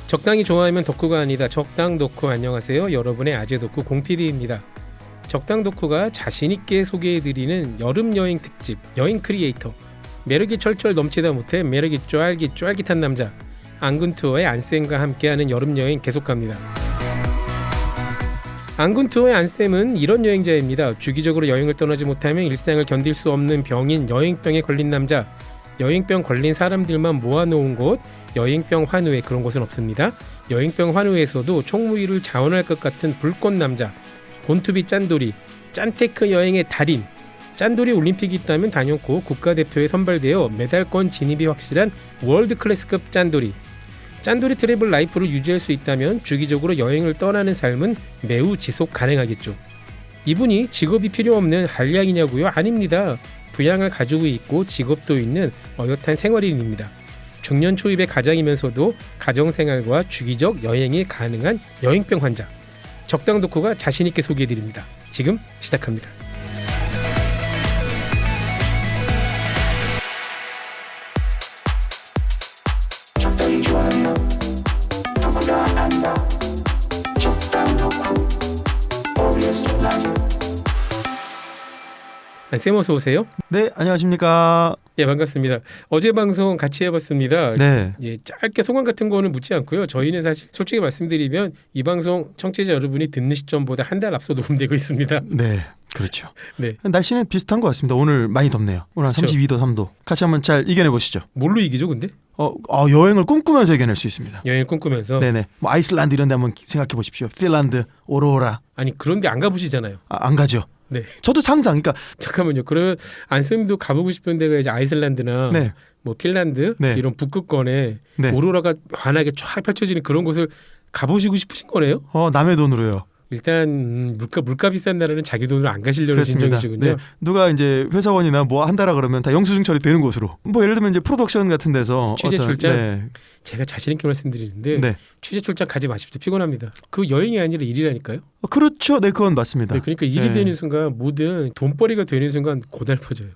적당히 좋아하면 덕후가 아니다. 적당 덕후 안녕하세요. 여러분의 아재 덕후 공PD입니다. 적당 덕후가 자신있게 소개해드리는 여름여행 특집 여행 크리에이터, 매력이 철철 넘치다 못해 매력이 쫄깃쫄깃한 남자 안군투어의 안쌤과 함께하는 여름여행 계속합니다. 안군투어의 안쌤은 이런 여행자입니다. 주기적으로 여행을 떠나지 못하면 일상을 견딜 수 없는 병인 여행병에 걸린 남자. 여행병 걸린 사람들만 모아놓은 곳 여행병 환우회, 그런 곳은 없습니다. 여행병 환우회에서도 총무위를 자원할 것 같은 불꽃 남자 본투비 짠돌이, 짠테크 여행의 달인. 짠돌이 올림픽이 있다면 단연코 국가대표에 선발되어 메달권 진입이 확실한 월드클래스급 짠돌이. 짠돌이 트래블 라이프를 유지할 수 있다면 주기적으로 여행을 떠나는 삶은 매우 지속 가능하겠죠. 이분이 직업이 필요 없는 한량이냐고요? 아닙니다. 부양을 가지고 있고 직업도 있는 어엿한 생활인입니다. 중년 초입의 가장이면서도 가정생활과 주기적 여행이 가능한 여행병 환자. 적당 덕후가 자신있게 소개해드립니다. 지금 시작합니다. 적당히 좋아하며 덕후가 한다. 적당 덕후 OBS 라디오. 쌤 어서 오세요. 네, 안녕하십니까. 예, 반갑습니다. 어제 방송 같이 해봤습니다. 네. 예, 짧게 소감 같은 거는 묻지 않고요. 저희는 사실 솔직히 말씀드리면 이 방송 청취자 여러분이 듣는 시점보다 한 달 앞서 녹음되고 있습니다. 네, 그렇죠. 네. 날씨는 비슷한 것 같습니다. 오늘 많이 덥네요. 오늘 한 그렇죠. 32도, 3도. 같이 한번 잘 이겨내 보시죠. 뭘로 이기죠, 근데? 여행을 꿈꾸면서 이겨낼 수 있습니다. 여행 꿈꾸면서. 네네. 뭐 아이슬란드 이런 데 한번 생각해 보십시오. 핀란드, 오로라. 아니 그런데 안 가보시잖아요. 안 가죠. 네. 저도 상상. 그러니까 잠깐만요. 그러면 안쌤도 가보고 싶은 데가 이제 아이슬란드나 네. 뭐 핀란드 네. 이런 북극권에 네. 오로라가 환하게 쫙 펼쳐지는 그런 곳을 가보시고 싶으신 거네요? 남의 돈으로요. 일단 물가 비싼 나라는 자기 돈으로 안 가시려는 그렇습니다. 심정이시군요. 네. 누가 이제 회사원이나 뭐 한다라 그러면 다 영수증 처리 되는 곳으로. 뭐 예를 들면 이제 프로덕션 같은 데서 취재 출장? 네. 제가 자신 있게 말씀드리는데 네. 취재 출장 가지 마십시오. 피곤합니다. 그 여행이 아니라 일이라니까요. 그렇죠. 네, 그건 맞습니다. 네, 그러니까 일이 네. 되는 순간 모든 돈벌이가 되는 순간 고달퍼져요.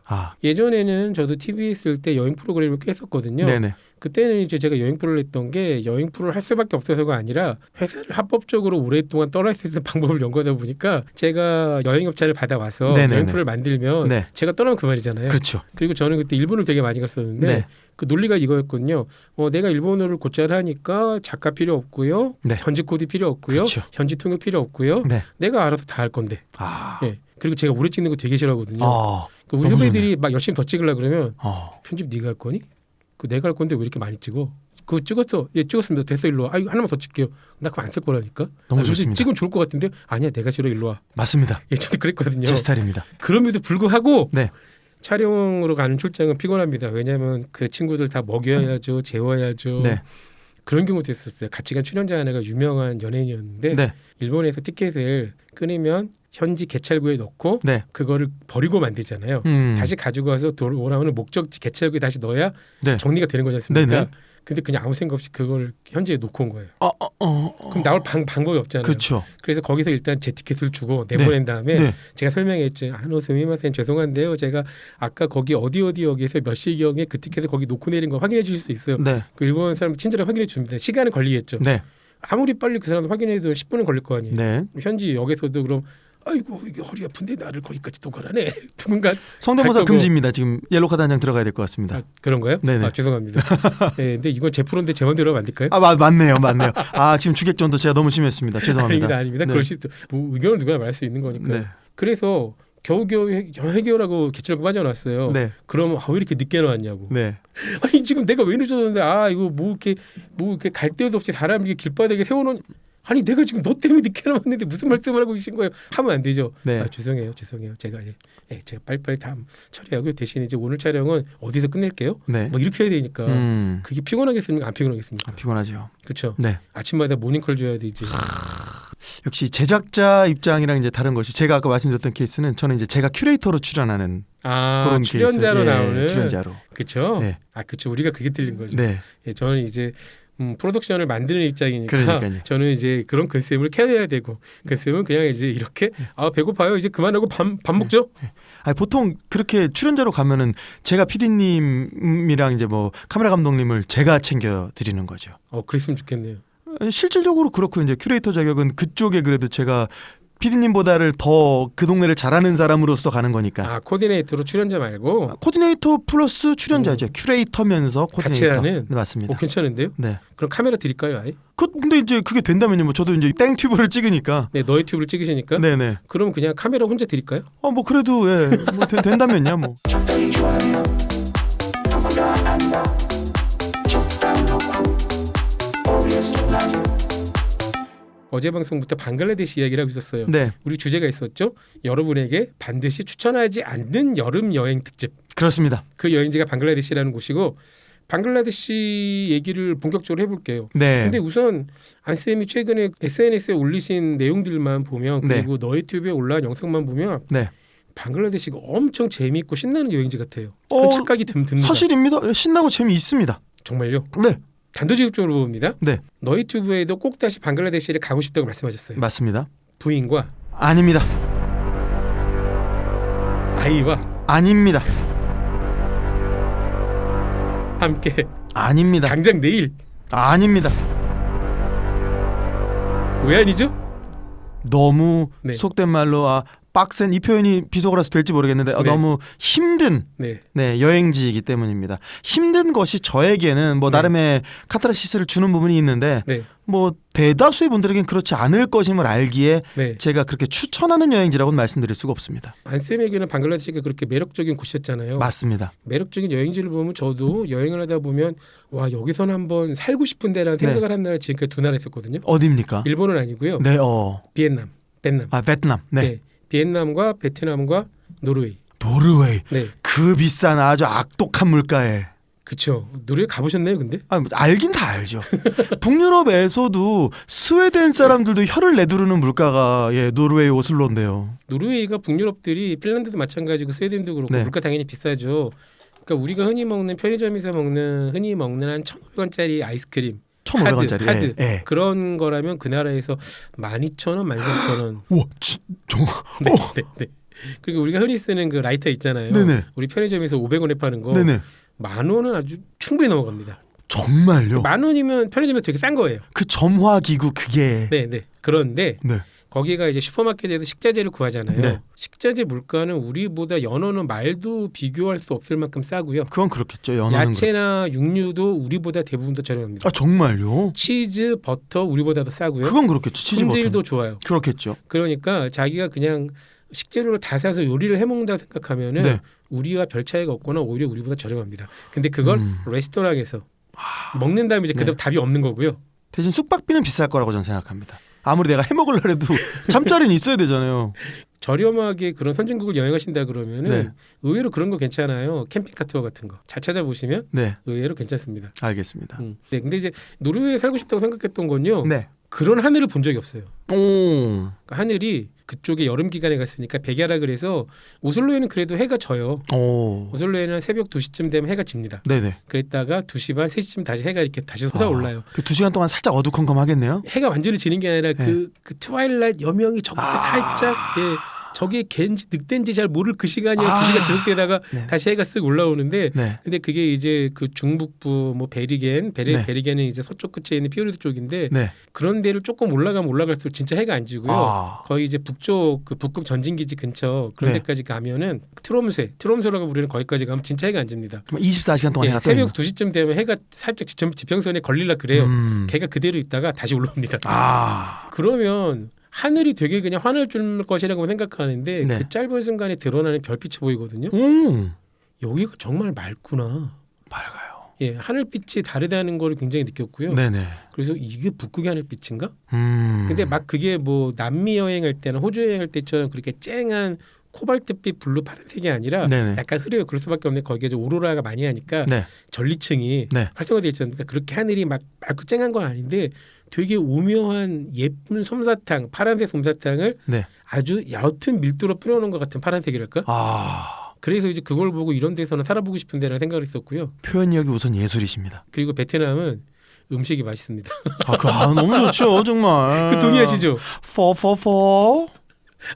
예전에는 저도 TV 있을 때 여행 프로그램을 꽤 했었거든요. 네네. 그때는 이제 제가 여행 프로를 했던 게 여행 프로를 할 수밖에 없어서가 아니라 회사를 합법적으로 오랫동안 떠날 수 있는 방법을 연구하다 보니까 제가 여행업자를 받아와서 네네네. 여행 프로를 만들면 네. 제가 떠나면 그만이잖아요. 그렇죠. 그리고 저는 그때 일본을 되게 많이 갔었는데 네. 그 논리가 이거였거든요. 내가 일본어를 곧잘 하니까 작가 필요 없고요. 네. 현지 코드 필요 없고요. 그렇죠. 현지 통역 필요 없고요. 네. 내가 알아서 다 할 건데. 예. 그리고 제가 오래 찍는 거 되게 싫어하거든요. 그 우리 너무 후배들이 막 열심히 더 찍으려 그러면 편집 네가 할 거니? 그 내가 할 건데 왜 이렇게 많이 찍어? 그거 찍었어. 예, 찍었습니다. 됐어, 일로 와. 하나만 더 찍게요. 나 그거 안 쓸 거라니까. 너무 좋습니다. 찍으면 좋을 것 같은데 아니야, 내가 싫어, 일로 와. 맞습니다. 예, 저도 그랬거든요. 제 스타일입니다. 그럼에도 불구하고 네. 촬영으로 가는 출장은 피곤합니다. 왜냐하면 그 친구들 다 먹여야죠, 재워야죠. 네. 그런 경우도 있었어요. 같이 간 출연자 하나가 유명한 연예인이었는데 네. 일본에서 티켓을 끊으면 현지 개찰구에 넣고 네. 그거를 버리고 만들잖아요. 다시 가지고 와서 돌아오는 목적지 개찰구에 다시 넣어야 네. 정리가 되는 거지 않습니까? 네네. 근데 그냥 아무 생각 없이 그걸 현지에 놓고 온 거예요. 그럼 나올 방법이 없잖아요. 그렇죠. 그래서 거기서 일단 제 티켓을 주고 내보낸 다음에 네. 제가 설명했죠. 스미마센 죄송한데요. 제가 아까 거기 어디 역에서 몇 시경에 그 티켓을 거기 놓고 내린 거 확인해 주실 수 있어요. 네. 그 일본 사람 친절하게 확인해 줍니다. 시간은 걸리겠죠. 네. 아무리 빨리 그 사람 확인해도 10분은 걸릴 거 아니에요. 네. 현지 역에서도 그럼 아이고 이게 허리 아픈데 나를 거기까지 또 가라네. 누군가 성대모사 갈 거고. 금지입니다. 지금 옐로 카드 한 장 들어가야 될 것 같습니다. 그런가요? 네네. 죄송합니다. 네, 근데 이건 제 프로인데 제 마음대로 하면 안 될까요? 맞네요. 지금 주객전도 제가 너무 심했습니다. 죄송합니다. 아닙니다. 네. 그럴 수 있죠. 뭐 의견을 누구나 말할 수 있는 거니까. 네. 그래서 겨우겨우 해결하고 개찰구 빠져나왔어요. 네. 그럼 왜 이렇게 늦게 나왔냐고. 네. 아니 지금 내가 왜 늦어졌는데 이거 뭐 이렇게 갈 데도 없이 사람 이렇게 길바닥에 세워놓은. 아니 내가 지금 너 때문에 늦게 나왔는데 무슨 말씀을 하고 계신 거예요? 하면 안 되죠. 네. 죄송해요. 제가 제가 빨리빨리 다음 처리하고 대신 이제 오늘 촬영은 어디서 끝낼게요. 네. 뭐 이렇게 해야 되니까 그게 피곤하겠습니까? 안 피곤하겠습니까? 피곤하죠. 그렇죠. 네. 아침마다 모닝콜 줘야 되지. 역시 제작자 입장이랑 이제 다른 것이 제가 아까 말씀드렸던 케이스는 저는 이제 제가 큐레이터로 출연하는 그런 출연자로 케이스. 나오는 출연자로. 그쵸? 네. 그쵸. 우리가 그게 틀린 거죠. 네. 예, 저는 이제 프로덕션을 만드는 입장이니까 그러니까요. 저는 이제 그런 글쌤을 케어해야 되고 글쌤은 그냥 이제 이렇게 배고파요 이제 그만하고 밥 먹죠. 아니, 보통 그렇게 출연자로 가면은 제가 PD님이랑 이제 뭐 카메라 감독님을 제가 챙겨 드리는 거죠. 그랬으면 좋겠네요. 실질적으로 그렇고 이제 큐레이터 자격은 그쪽에 그래도 제가 PD님보다를 더 그 동네를 잘하는 사람으로서 가는 거니까. 코디네이터로 출연자 말고 코디네이터 플러스 출연자죠. 큐레이터면서 코디네이터. 같이 하는? 네, 맞습니다. 괜찮은데요? 네. 그럼 카메라 드릴까요, 아예? 근데 이제 그게 된다면요. 뭐 저도 이제 땡 튜브를 찍으니까. 네, 너의 튜브를 찍으시니까. 네네. 그럼 그냥 카메라 혼자 드릴까요? 뭐 그래도 뭐 된다면요. 뭐. 적당히 좋아요. 누구나 안다. 적당 덕후. OBS 라디오. 어제 방송부터 방글라데시 이야기를 하고 있었어요. 네, 우리 주제가 있었죠. 여러분에게 반드시 추천하지 않는 여름 여행 특집. 그렇습니다. 그 여행지가 방글라데시라는 곳이고 방글라데시 얘기를 본격적으로 해볼게요. 네. 근데 우선 안쌤이 최근에 SNS에 올리신 내용들만 보면 네. 그리고 너의 튜브에 올라온 영상만 보면 네. 방글라데시가 엄청 재미있고 신나는 여행지 같아요. 어, 그런 착각이 듭니다. 사실입니다. 신나고 재미있습니다. 정말요? 네, 단도직입적으로 봅니다. 네, 너희 튜브에도 꼭 다시 방글라데시를 가고 싶다고 말씀하셨어요. 맞습니다. 부인과 아닙니다. 아이와 아닙니다. 함께 아닙니다. 당장 내일. 아닙니다. 왜 아니죠? 너무 네. 속된 말로 빡센 이 표현이 비속어라서 될지 모르겠는데 네. 너무 힘든 네. 여행지이기 때문입니다. 힘든 것이 저에게는 뭐 네. 나름의 카타르시스를 주는 부분이 있는데 네. 뭐 대다수의 분들에겐 그렇지 않을 것임을 알기에 네. 제가 그렇게 추천하는 여행지라고는 말씀드릴 수가 없습니다. 안쌤에게는 방글라데시가 그렇게 매력적인 곳이었잖아요. 맞습니다. 매력적인 여행지를 보면 저도 여행을 하다 보면 와 여기서는 한번 살고 싶은데라는 네. 생각을 한 나라 지금까지 두 나라 있었거든요. 어디입니까? 일본은 아니고요. 네, 베트남. 베트남. 네. 네. 베트남과 베트남과 노르웨이. 노르웨이. 네. 그 비싼 아주 악독한 물가에. 그쵸. 노르웨이 가보셨나요, 근데? 알긴 다 알죠. 북유럽에서도 스웨덴 사람들도 혀를 내두르는 물가가 노르웨이 오슬로인데요. 노르웨이가 북유럽들이 핀란드도 마찬가지고 스웨덴도 그렇고 네. 물가 당연히 비싸죠. 그러니까 우리가 흔히 먹는 편의점에서 흔히 먹는 한 1,500원짜리 아이스크림 1,500원짜리. 하드 예. 그런 거라면 그 나라에서 12,000원, 13,000원. 우와, 네, 네, 네. 그리고 우리가 흔히 쓰는 그 라이터 있잖아요. 네네. 우리 편의점에서 500원에 파는 거 네네. 10,000원은 아주 충분히 넘어갑니다. 정말요? 10,000원이면 편의점에서 되게 싼 거예요. 그 점화 기구 그게. 네, 네. 그런데 네. 거기가 이제 슈퍼마켓에서 식자재를 구하잖아요. 네. 식자재 물가는 우리보다 연어는 말도 비교할 수 없을 만큼 싸고요. 그건 그렇겠죠. 연어는. 야채나 육류도 우리보다 대부분 더 저렴합니다. 정말요? 치즈, 버터 우리보다 더 싸고요. 그건 그렇겠죠. 치즈 버터. 품질도 좋아요. 그렇겠죠. 그러니까 자기가 그냥 식재료를 다 사서 요리를 해먹는다 생각하면은 네. 우리와 별 차이가 없거나 오히려 우리보다 저렴합니다. 근데 그걸 레스토랑에서 먹는다면 이제 그다음 네. 답이 없는 거고요. 대신 숙박비는 비쌀 거라고 저는 생각합니다. 아무리 내가 해먹으려 해도 잠자리는 있어야 되잖아요. 저렴하게 그런 선진국을 여행하신다 그러면은 네. 의외로 그런 거 괜찮아요. 캠핑카 투어 같은 거 잘 찾아보시면 네, 의외로 괜찮습니다. 알겠습니다. 네, 근데 이제 노르웨이에 살고 싶다고 생각했던 건요. 네. 그런 하늘을 본 적이 없어요. 오. 그러니까 하늘이 그쪽에 여름 기간에 갔으니까 백야라 그래서 오슬로에는 그래도 해가 져요. 오. 오슬로에는 새벽 2시쯤 되면 해가 집니다. 네네. 그랬다가 2시 반, 3시쯤 다시 해가 이렇게 다시 솟아올라요. 그 2시간 동안 살짝 어두컴컴하겠네요. 해가 완전히 지는 게 아니라 네. 그 트와일라이트 여명이 저기 살짝 저게 갠지 늑대인지 잘 모를 그 시간이야. 2시간 지속되다가 네. 다시 해가 쓱 올라오는데 네. 근데 그게 이제 그 중북부 뭐 네. 베리겐은 이제 서쪽 끝에 있는 피오르드 쪽인데 네. 그런 데를 조금 올라가면 올라갈수록 진짜 해가 안 지고요. 거의 이제 북쪽 그 북극 전진기지 근처 그런 네. 데까지 가면은 트롬소라고 부르는 거기까지 가면 진짜 해가 안 집니다. 24시간 동안 해가 떠 새벽 있는. 2시쯤 되면 해가 살짝 지평선에 걸릴라 그래요. 걔가 그대로 있다가 다시 올라옵니다. 그러면 하늘이 되게 그냥 환을 줄 것이라고 생각하는데 네. 그 짧은 순간에 드러나는 별빛이 보이거든요. 여기가 정말 맑구나. 맑아요. 예, 하늘빛이 다르다는 걸 굉장히 느꼈고요. 네네. 그래서 이게 북극의 하늘빛인가? 음. 근데 막 그게 뭐 남미 여행할 때나 호주 여행할 때처럼 그렇게 쨍한 코발트빛 블루 파란색이 아니라 네네. 약간 흐려요. 그럴 수밖에 없는 거기에 이제 오로라가 많이 하니까 네. 전리층이 네. 활성화되어 있지 않습니까? 그렇게 하늘이 막 맑고 쨍한 건 아닌데 되게 오묘한 예쁜 솜사탕, 파란색 솜사탕을 네. 아주 옅은 밀도로 뿌려놓은 것 같은 파란색이랄까? 그래서 이제 그걸 보고 이런 데서는 살아보고 싶은데라는 생각을 했었고요. 표현력이 우선 예술이십니다. 그리고 베트남은 음식이 맛있습니다. 너무 좋죠, 정말. 그 동의하시죠? 포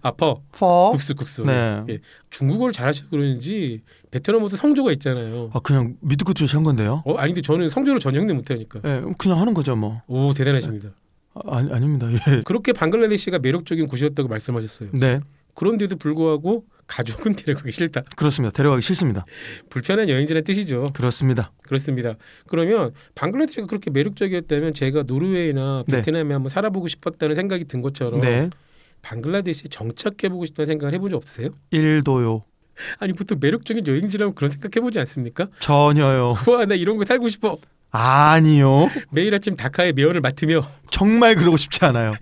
아퍼 포. 국수. 네. 예. 중국어를 잘하셔서 그런지 베트남어도 성조가 있잖아요. 그냥 밑도 끝도 한 건데요. 아닌데 저는 성조를 전혀 형님 못하니까. 예, 그냥 하는 거죠, 뭐. 오 대단하십니다. 아닙니다. 예. 그렇게 방글라데시가 매력적인 곳이었다고 말씀하셨어요. 네, 그런데도 불구하고 가족은 데려가기 싫다. 그렇습니다. 데려가기 싫습니다. 불편한 여행지라는 뜻이죠. 그렇습니다. 그렇습니다. 그러면 방글라데시가 그렇게 매력적이었다면 제가 노르웨이나 네. 베트남에 한번 살아보고 싶었다는 생각이 든 것처럼 네, 방글라데시에 정착해보고 싶다는 생각을 해본 적 없으세요? 1도요. 아니 보통 매력적인 여행지라면 그런 생각해보지 않습니까? 전혀요. 와 나 이런 거 살고 싶어. 아니요. 매일 아침 다카의 매연을 맡으며 정말 그러고 싶지 않아요.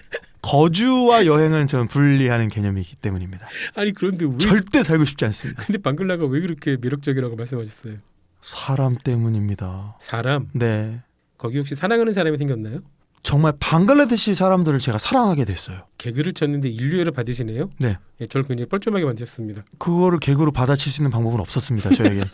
거주와 여행은 저는 분리하는 개념이기 때문입니다. 아니 그런데 왜 절대 살고 싶지 않습니다. 근데 방글라가 왜 그렇게 매력적이라고 말씀하셨어요? 사람 때문입니다. 사람? 네, 거기 혹시 사랑하는 사람이 생겼나요? 정말 방글라데시 사람들을 제가 사랑하게 됐어요. 개그를 쳤는데 인류애를 받으시네요? 네, 예, 저를 굉장히 뻘쭘하게 만드셨습니다. 그거를 개그로 받아칠 수 있는 방법은 없었습니다. 저에겐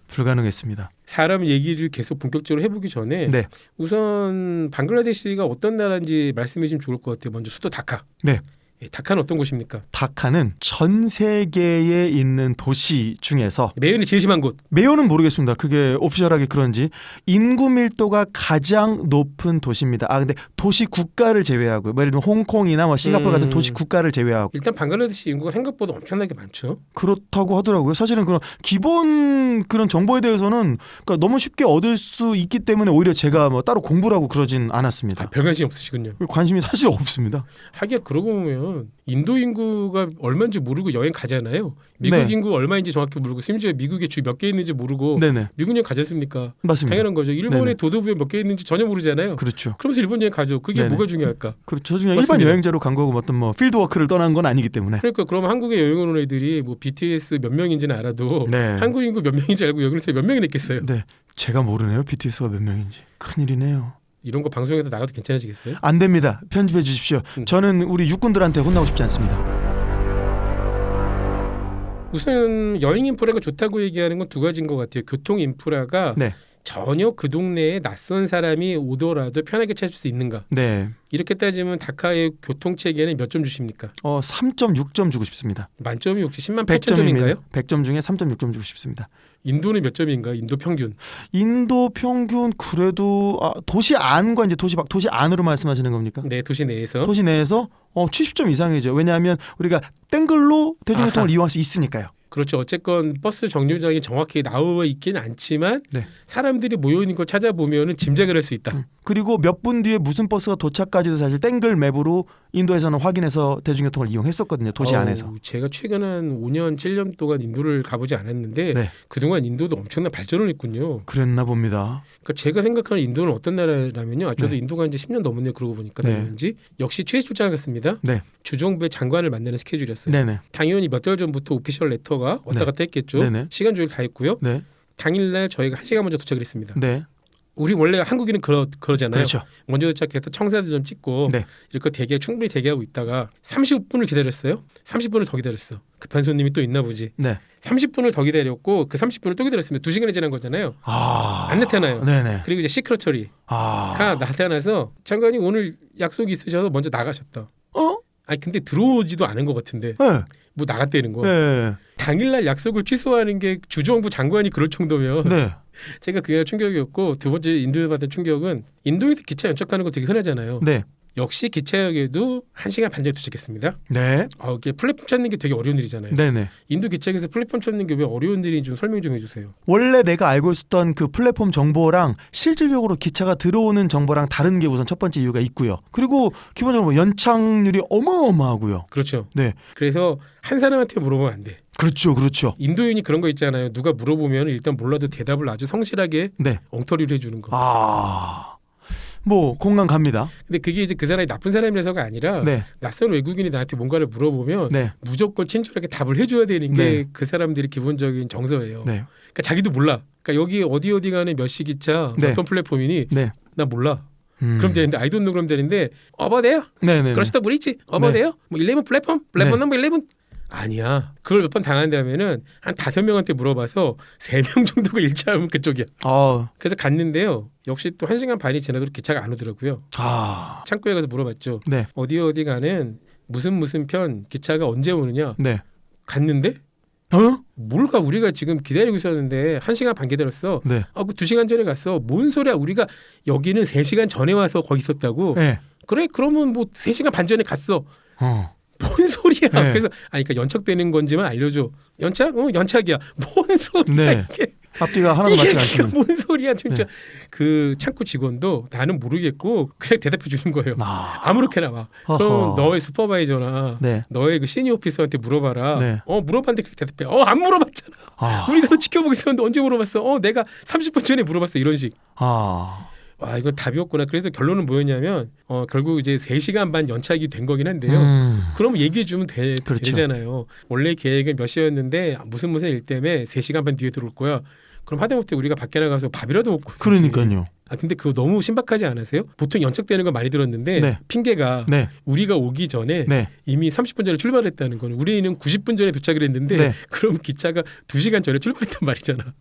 불가능했습니다. 사람 얘기를 계속 본격적으로 해보기 전에 네, 우선 방글라데시가 어떤 나라인지 말씀해 주시면 좋을 것 같아요. 먼저 수도 다카. 네. 예, 다카는 어떤 곳입니까? 다카는 전 세계에 있는 도시 중에서 매연이 제일 심한 곳. 매우는 모르겠습니다. 그게 오피셜하게 그런지 인구 밀도가 가장 높은 도시입니다. 근데 도시 국가를 제외하고요. 예를 들면 홍콩이나 뭐 싱가포르 같은 도시 국가를 제외하고 일단 방글라데시 인구가 생각보다 엄청나게 많죠. 그렇다고 하더라고요. 사실은 그런 기본 그런 정보에 대해서는 그러니까 너무 쉽게 얻을 수 있기 때문에 오히려 제가 뭐 따로 공부를 하고 그러진 않았습니다. 별 관심 없으시군요. 관심이 사실 없습니다. 하기야 그러고 보면 인도 인구가 얼마인지 모르고 여행 가잖아요. 미국 네. 인구 얼마인지 정확히 모르고 심지어 미국에 주 몇 개 있는지 모르고 네네, 미국 여행 가졌습니까? 맞습니다. 당연한 거죠. 일본의 네네. 도도부에 몇 개 있는지 전혀 모르잖아요. 그렇죠. 그러면서 일본 여행 가죠. 그게 네네. 뭐가 중요할까? 그렇죠. 그냥 맞습니다. 일반 여행자로 간 거고 어떤 뭐 필드워크를 떠난 건 아니기 때문에. 그러니까 그럼 한국에 여행을 온 애들이 뭐 BTS 몇 명인지는 알아도 네. 한국 인구 몇 명인지 알고 여기서 몇 명이나 있겠어요. 네, 제가 모르네요. BTS가 몇 명인지. 큰일이네요. 이런 거 방송에서 나가도 괜찮으시겠어요? 안 됩니다. 편집해 주십시오. 저는 우리 육군들한테 혼나고 싶지 않습니다. 우선 여행 인프라가 좋다고 얘기하는 건 두 가지인 것 같아요. 교통 인프라가 네, 전혀 그 동네에 낯선 사람이 오더라도 편하게 찾을 수 있는가? 네. 이렇게 따지면 다카의 교통 체계는 몇 점 주십니까? 3.6점 주고 싶습니다. 만점이 혹시 10만 8천 점인가요? 100점 중에 3.6점 주고 싶습니다. 인도는 몇 점인가? 인도 평균. 인도 평균 그래도 도시 안과 이제 도시 밖 도시 안으로 말씀하시는 겁니까? 네, 도시 내에서. 도시 내에서 70점 이상이죠. 왜냐하면 우리가 땡글로 대중교통을 이용할 수 있으니까요. 그렇죠. 어쨌건 버스 정류장이 정확히 나와 있기는 않지만 네. 사람들이 모여 있는 걸 찾아보면은 짐작을 할 수 있다. 그리고 몇 분 뒤에 무슨 버스가 도착까지도 사실 땡글 맵으로 인도에서는 확인해서 대중교통을 이용했었거든요. 도시 안에서. 제가 최근 한 5년, 7년 동안 인도를 가보지 않았는데 네. 그동안 인도도 엄청난 발전을 했군요. 그랬나 봅니다. 그러니까 제가 생각하는 인도는 어떤 나라라면요. 저도 네. 인도가 이제 10년 넘었네요. 그러고 보니까 네. 다녔는지 역시 취재 출장을 갔습니다. 네. 주정부의 장관을 만나는 스케줄이었어요. 네네. 당연히 몇 달 전부터 오피셜 레터가 왔다 네. 갔다 했겠죠. 네네. 시간 조율 다 했고요. 네. 당일날 저희가 1시간 먼저 도착을 했습니다. 네. 우리 원래 한국인은 그러잖아요. 그렇죠. 먼저 도착해서 청사도 좀 찍고 네. 이렇게 충분히 대기하고 있다가 30분을 기다렸어요. 30분을 더 기다렸어. 급한 손님이 또 있나 보지. 네. 30분을 더 기다렸고 그 30분을 또 기다렸으면 2시간이 지난 거잖아요. 아. 안 나타나요. 네네. 그리고 이제 시크릿 처리가 나타나서 장관이 오늘 약속이 있으셔서 먼저 나가셨다. 아니 근데 들어오지도 않은 것 같은데 네. 뭐 나갔다는 거. 네. 당일날 약속을 취소하는 게 주정부 장관이 그럴 정도면 네. 제가 그게 충격이었고 두 번째 인도에 받은 충격은 인도에서 기차 연착하는 거 되게 흔하잖아요. 네. 역시 기차역에도 1시간 반 전에 도착했습니다. 네. 이게 플랫폼 찾는 게 되게 어려운 일이잖아요. 네네. 인도 기차역에서 플랫폼 찾는 게 왜 어려운 일인지 좀 설명 좀 해주세요. 원래 내가 알고 있었던 그 플랫폼 정보랑 실질적으로 기차가 들어오는 정보랑 다른 게 우선 첫 번째 이유가 있고요. 그리고 기본적으로 연착률이 어마어마하고요. 그렇죠. 네. 그래서 한 사람한테 물어보면 안 돼. 그렇죠. 그렇죠. 인도인이 그런 거 있잖아요. 누가 물어보면 일단 몰라도 대답을 아주 성실하게 네. 엉터리로 해주는 거. 뭐 공감 갑니다. 근데 그게 이제 그 사람이 나쁜 사람이라서가 아니라 네. 낯선 외국인이 나한테 뭔가를 물어보면 네. 무조건 친절하게 답을 해줘야 되는 게 네. 그 사람들이 기본적인 정서예요. 네. 그러니까 자기도 몰라. 그러니까 여기 어디 가는 몇 시 기차 네. 어떤 플랫폼이니 네. 나 몰라. 그럼 되는데 I don't know 그럼 되는데 어버데요? 네네. 그렇다 브릿지 어버데요? 뭐 11 플랫폼 네. 넘버 11 아니야. 그걸 몇 번 당한다면은 한 5명한테 물어봐서 3명 정도가 일치하면 그쪽이야. 그래서 갔는데요. 역시 또 1시간 반이 지나도 기차가 안 오더라고요. 창구에 가서 물어봤죠. 네. 어디 가는 무슨 편 기차가 언제 오느냐. 네. 갔는데 뭘까 우리가 지금 기다리고 있었는데 1시간 반 기다렸어. 네. 그 2시간 전에 갔어. 뭔 소리야. 우리가 여기는 3시간 전에 와서 거기 있었다고. 네. 그래 그러면 뭐 3시간 반 전에 갔어. 뭔 소리야. 네. 그래서 그러니까 연착되는 건지만 알려줘. 연착? 연착이야. 뭔 소리야 네. 이게. 앞뒤가 하나도 맞지 않습니다. 뭔 소리야 진짜. 네. 그 창구 직원도 나는 모르겠고 그냥 대답해 주는 거예요. 아무렇게나 막. 허허. 그럼 너의 슈퍼바이저나 네. 너의 그 시니어 오피서한테 물어봐라. 네. 물어봤는데 그렇게 대답해. 안 물어봤잖아. 우리가 너 지켜보고 있었는데 언제 물어봤어? 내가 30분 전에 물어봤어. 이런 식. 와 이건 답이었구나. 그래서 결론은 뭐였냐면 결국 이제 3시간 반 연착이 된 거긴 한데요. 그럼 얘기해 주면 그렇죠. 되잖아요. 원래 계획은 몇 시였는데 무슨 일 때문에 3시간 반 뒤에 들어올 거야. 그럼 하다못해 우리가 밖에 나가서 밥이라도 먹고. 그러니까요. 근데 그거 너무 신박하지 않으세요? 보통 연착되는 거 많이 들었는데 네. 핑계가 네. 우리가 오기 전에 네. 이미 30분 전에 출발했다는 거는 우리는 90분 전에 도착을 했는데 네. 그럼 기차가 2시간 전에 출발했단 말이잖아.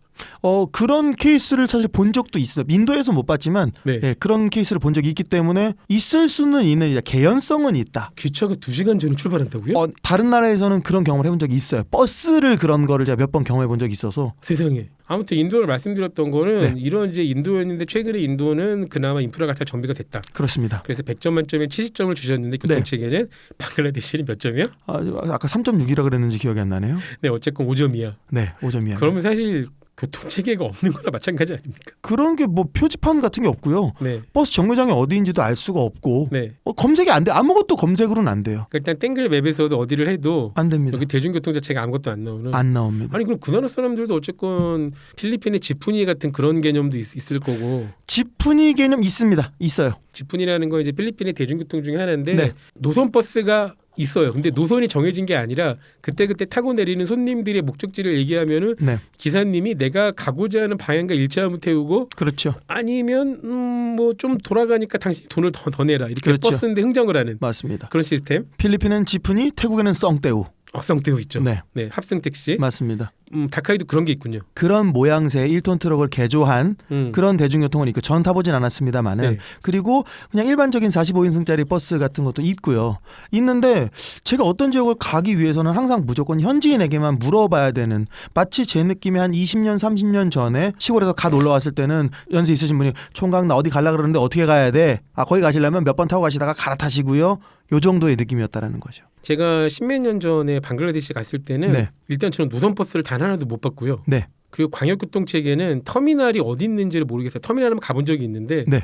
그런 케이스를 사실 본 적도 있어요. 인도에서 못 봤지만 네. 예, 그런 케이스를 본 적이 있기 때문에 있을 수는 있는 개연성은 있다. 기차가 2시간 전에 출발한다고요? 다른 나라에서는 그런 경험을 해본 적이 있어요. 버스를 그런 거를 제가 몇 번 경험해 본 적이 있어서. 세상에. 아무튼 인도를 말씀드렸던 거는 네. 이런 이제 인도였는데 최근에 인도는 그나마 인프라가 다 정비가 됐다. 그렇습니다. 그래서 100점 만점에 70점을 주셨는데 교통체계는 방글라데시는 몇 점이요? 아까 3.6이라 그랬는지 기억이 안 나네요. 네, 어쨌건 5점이야. 네, 5점이야. 그러면 사실 교통체계가 없는 거나 마찬가지 아닙니까? 그런 게 뭐 표지판 같은 게 없고요. 네. 버스 정류장이 어디인지도 알 수가 없고 네. 검색이 안 돼. 아무것도 검색으로는 안 돼요. 그러니까 일단 땡글 맵에서도 어디를 해도 안 됩니다. 여기 대중교통 자체가 아무것도 안 나오는. 안 나옵니다. 아니 그럼 그 나라 사람들도 어쨌건 필리핀의 지푸니 같은 그런 개념도 있을 거고. 지푸니 개념 있습니다. 있어요. 지푸니라는 건 이제 필리핀의 대중교통 중에 하나인데 네. 노선 버스가 있어요. 근데 노선이 정해진 게 아니라 그때그때 타고 내리는 손님들의 목적지를 얘기하면은 네. 기사님이 내가 가고자 하는 방향과 일치하면 태우고 그렇죠. 아니면 뭐 좀 돌아가니까 당신 돈을 더 내라 이렇게 그렇죠. 버스인데 흥정을 하는 맞습니다. 그런 시스템. 필리핀은 지푸니, 태국에는 썽떼우. 썽떼우 있죠. 네. 네, 합승 택시. 맞습니다. 다카이도 그런 게 있군요. 그런 모양새의 1톤 트럭을 개조한 음. 그런 대중교통은 있고 전 타보진 않았습니다만은 네. 그리고 그냥 일반적인 45인승짜리 버스 같은 것도 있고요. 있는데 제가 어떤 지역을 가기 위해서는 항상 무조건 현지인에게만 물어봐야 되는 마치 제 느낌이 한 20년 30년 전에 시골에서 가 놀러 왔을 때는 연세 있으신 분이 총각 나 어디 가려고 그러는데 어떻게 가야 돼? 거기 가시려면 몇 번 타고 가시다가 갈아타시고요. 요 정도의 느낌이었다라는 거죠. 제가 십몇 년 전에 방글라데시 갔을 때는 네. 일단 저는 노선 버스를 단 하나도 못 봤고요. 네. 그리고 광역교통 체계는 터미널이 어디 있는지를 모르겠어요. 터미널 한번 가본 적이 있는데 네.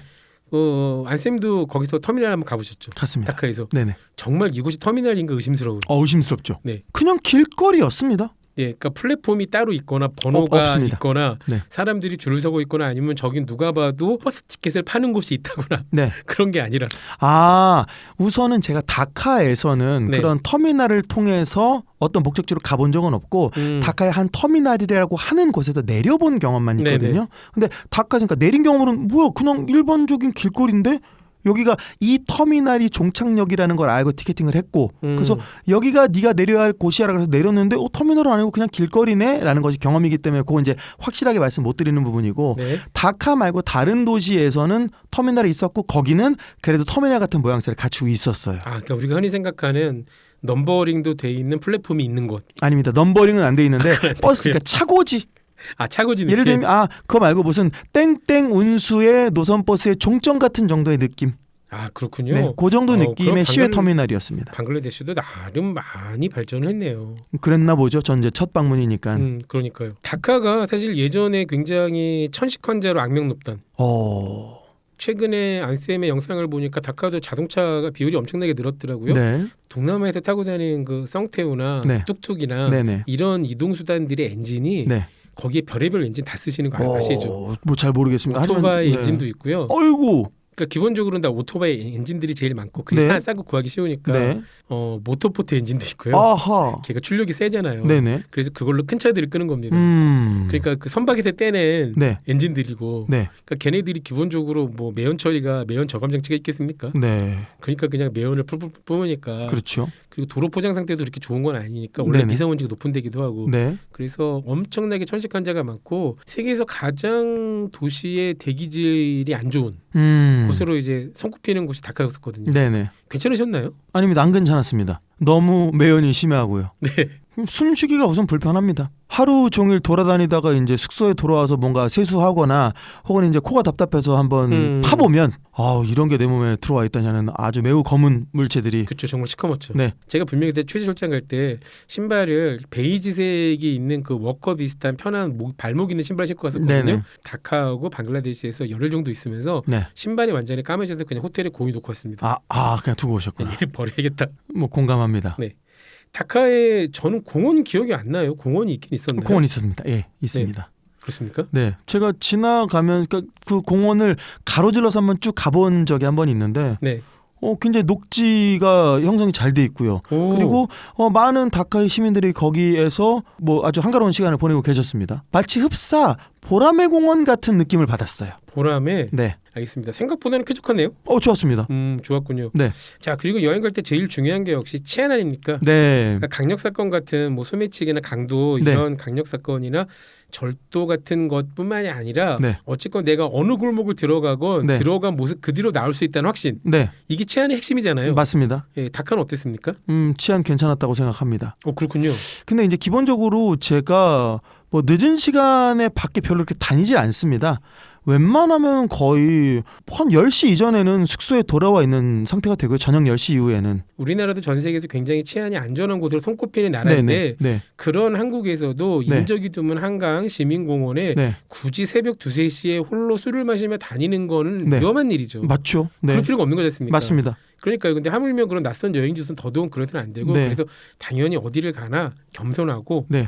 안쌤도 거기서 터미널 한번 가보셨죠? 갔습니다. 다카에서. 네네. 정말 이곳이 터미널인가 의심스러운. 의심스럽죠. 네. 그냥 길거리였습니다. 예, 그러니까 플랫폼이 따로 있거나 번호가 없습니다. 있거나 네. 사람들이 줄을 서고 있거나 아니면 저긴 누가 봐도 버스 티켓을 파는 곳이 있다거나 네. 그런 게 아니라. 우선은 제가 다카에서는 네. 그런 터미널을 통해서 어떤 목적지로 가본 적은 없고 다카의 한 터미널이라고 하는 곳에서 내려본 경험만 있거든요. 네네. 근데 다카 그러니까 내린 경험으로는 뭐야 그냥 일반적인 길거리인데 여기가 이 터미널이 종착역이라는 걸 알고 티켓팅을 했고 그래서 여기가 네가 내려야 할 곳이야라고 해서 내렸는데 터미널은 아니고 그냥 길거리네라는 것이 경험이기 때문에 그건 이제 확실하게 말씀 못 드리는 부분이고 네. 다카 말고 다른 도시에서는 터미널이 있었고 거기는 그래도 터미널 같은 모양새를 갖추고 있었어요. 그러니까 우리가 흔히 생각하는 넘버링도 돼 있는 플랫폼이 있는 곳. 아닙니다. 넘버링은 안 돼 있는데 버스 그러니까 차고지. 차고지 느낌. 예를 들면 그거 말고 무슨 땡땡 운수의 노선 버스의 종점 같은 정도의 느낌. 그렇군요. 네, 그 정도 느낌의 그럼 시외 터미널이었습니다. 방글라데시도 나름 많이 발전을 했네요. 그랬나 보죠. 전 이제 첫 방문이니까. 그러니까요. 다카가 사실 예전에 굉장히 천식 환자로 악명 높던. 최근에 안쌤의 영상을 보니까 다카도 자동차가 비율이 엄청나게 늘었더라고요. 네. 동남아에서 타고 다니는 그 썽테우나 네. 뚝뚝이나 네네. 이런 이동 수단들의 엔진이 네. 거기에 별의별 엔진 다 쓰시는 거 아시죠? 뭐 잘 모르겠습니다. 오토바이 하지만, 엔진도 있고요. 어이구. 그러니까 기본적으로는 다 오토바이 엔진들이 제일 많고 그게 네. 싸고 구하기 쉬우니까 네. 모터포트 엔진도 있고요. 아하. 걔가 출력이 세잖아요. 네네. 그래서 그걸로 큰 차들을 끄는 겁니다. 그러니까 그 선박에서 떼낸 네. 엔진들이고 네. 그러니까 걔네들이 기본적으로 뭐 매연 처리가 매연 저감 장치가 있겠습니까? 네. 그러니까 그냥 매연을 풀풀 뿜으니까 그렇죠. 그리고 도로 포장 상태도 그렇게 좋은 건 아니니까 원래 네네. 미세먼지가 높은 데기도 하고 네. 그래서 엄청나게 천식 환자가 많고 세계에서 가장 도시의 대기질이 안 좋은 곳으로 이제 손꼽히는 곳이 다카였었거든요. 네네. 괜찮으셨나요? 아닙니다. 안 괜찮았습니다. 너무 매연이 심하고요. 네. 숨쉬기가 우선 불편합니다. 하루 종일 돌아다니다가 이제 숙소에 돌아와서 뭔가 세수하거나 혹은 이제 코가 답답해서 한번 파보면 이런 게 내 몸에 들어와 있다냐는 아주 매우 검은 물체들이. 그렇죠. 정말 시커멓죠. 네. 제가 분명히 그때 취재 출장 갈 때 신발을 베이지색이 있는 그 워커 비슷한 편한 발목 있는 신발 신고 갔었거든요. 네네. 다카하고 방글라데시에서 열흘 정도 있으면서 네. 신발이 완전히 까매져서 그냥 호텔에 고이 놓고 왔습니다. 그냥 두고 오셨구나. 얘를 버려야겠다. 뭐 공감합니다. 네. 다카에 저는 공원 기억이 안 나요. 공원이 있긴 있었나요? 공원 있었습니다. 예, 있습니다. 그렇습니까? 네, 제가 지나가면 그 공원을 가로질러서 한번 쭉 가본 적이 한 번 있는데, 네. 굉장히 녹지가 형성이 잘 돼 있고요. 오. 그리고 많은 다카의 시민들이 거기에서 뭐 아주 한가로운 시간을 보내고 계셨습니다. 마치 흡사 보라매 공원 같은 느낌을 받았어요. 보람에. 네, 알겠습니다. 생각보다는 쾌적하네요. 좋았습니다. 좋았군요. 네. 자, 그리고 여행 갈 때 제일 중요한 게 역시 치안 아닙니까? 네, 그러니까 강력 사건 같은 뭐 소매치기나 강도 네. 이런 강력 사건이나 절도 같은 것뿐만이 아니라 네. 어쨌건 내가 어느 골목을 들어가건 네. 들어간 모습 그대로 나올 수 있다는 확신. 네, 이게 치안의 핵심이잖아요. 맞습니다. 예, 다카는 어땠습니까? 치안 괜찮았다고 생각합니다. 그렇군요. 근데 이제 기본적으로 제가 뭐 늦은 시간에 밖에 별로 그렇게 다니질 않습니다. 웬만하면 거의 한 10시 이전에는 숙소에 돌아와 있는 상태가 되고요. 저녁 10시 이후에는. 우리나라도 전 세계에서 굉장히 치안이 안전한 곳으로 손꼽히는 나라인데 네. 그런 한국에서도 네. 인적이 드문 한강 시민공원에 네. 굳이 새벽 2, 3시에 홀로 술을 마시며 다니는 거는 네. 위험한 일이죠. 맞죠. 네. 그럴 필요가 없는 거지 않습니까? 맞습니다. 그러니까요. 근데 하물며 그런 낯선 여행지에서는 더더욱 그러서는 안 되고 네. 그래서 당연히 어디를 가나 겸손하고 네.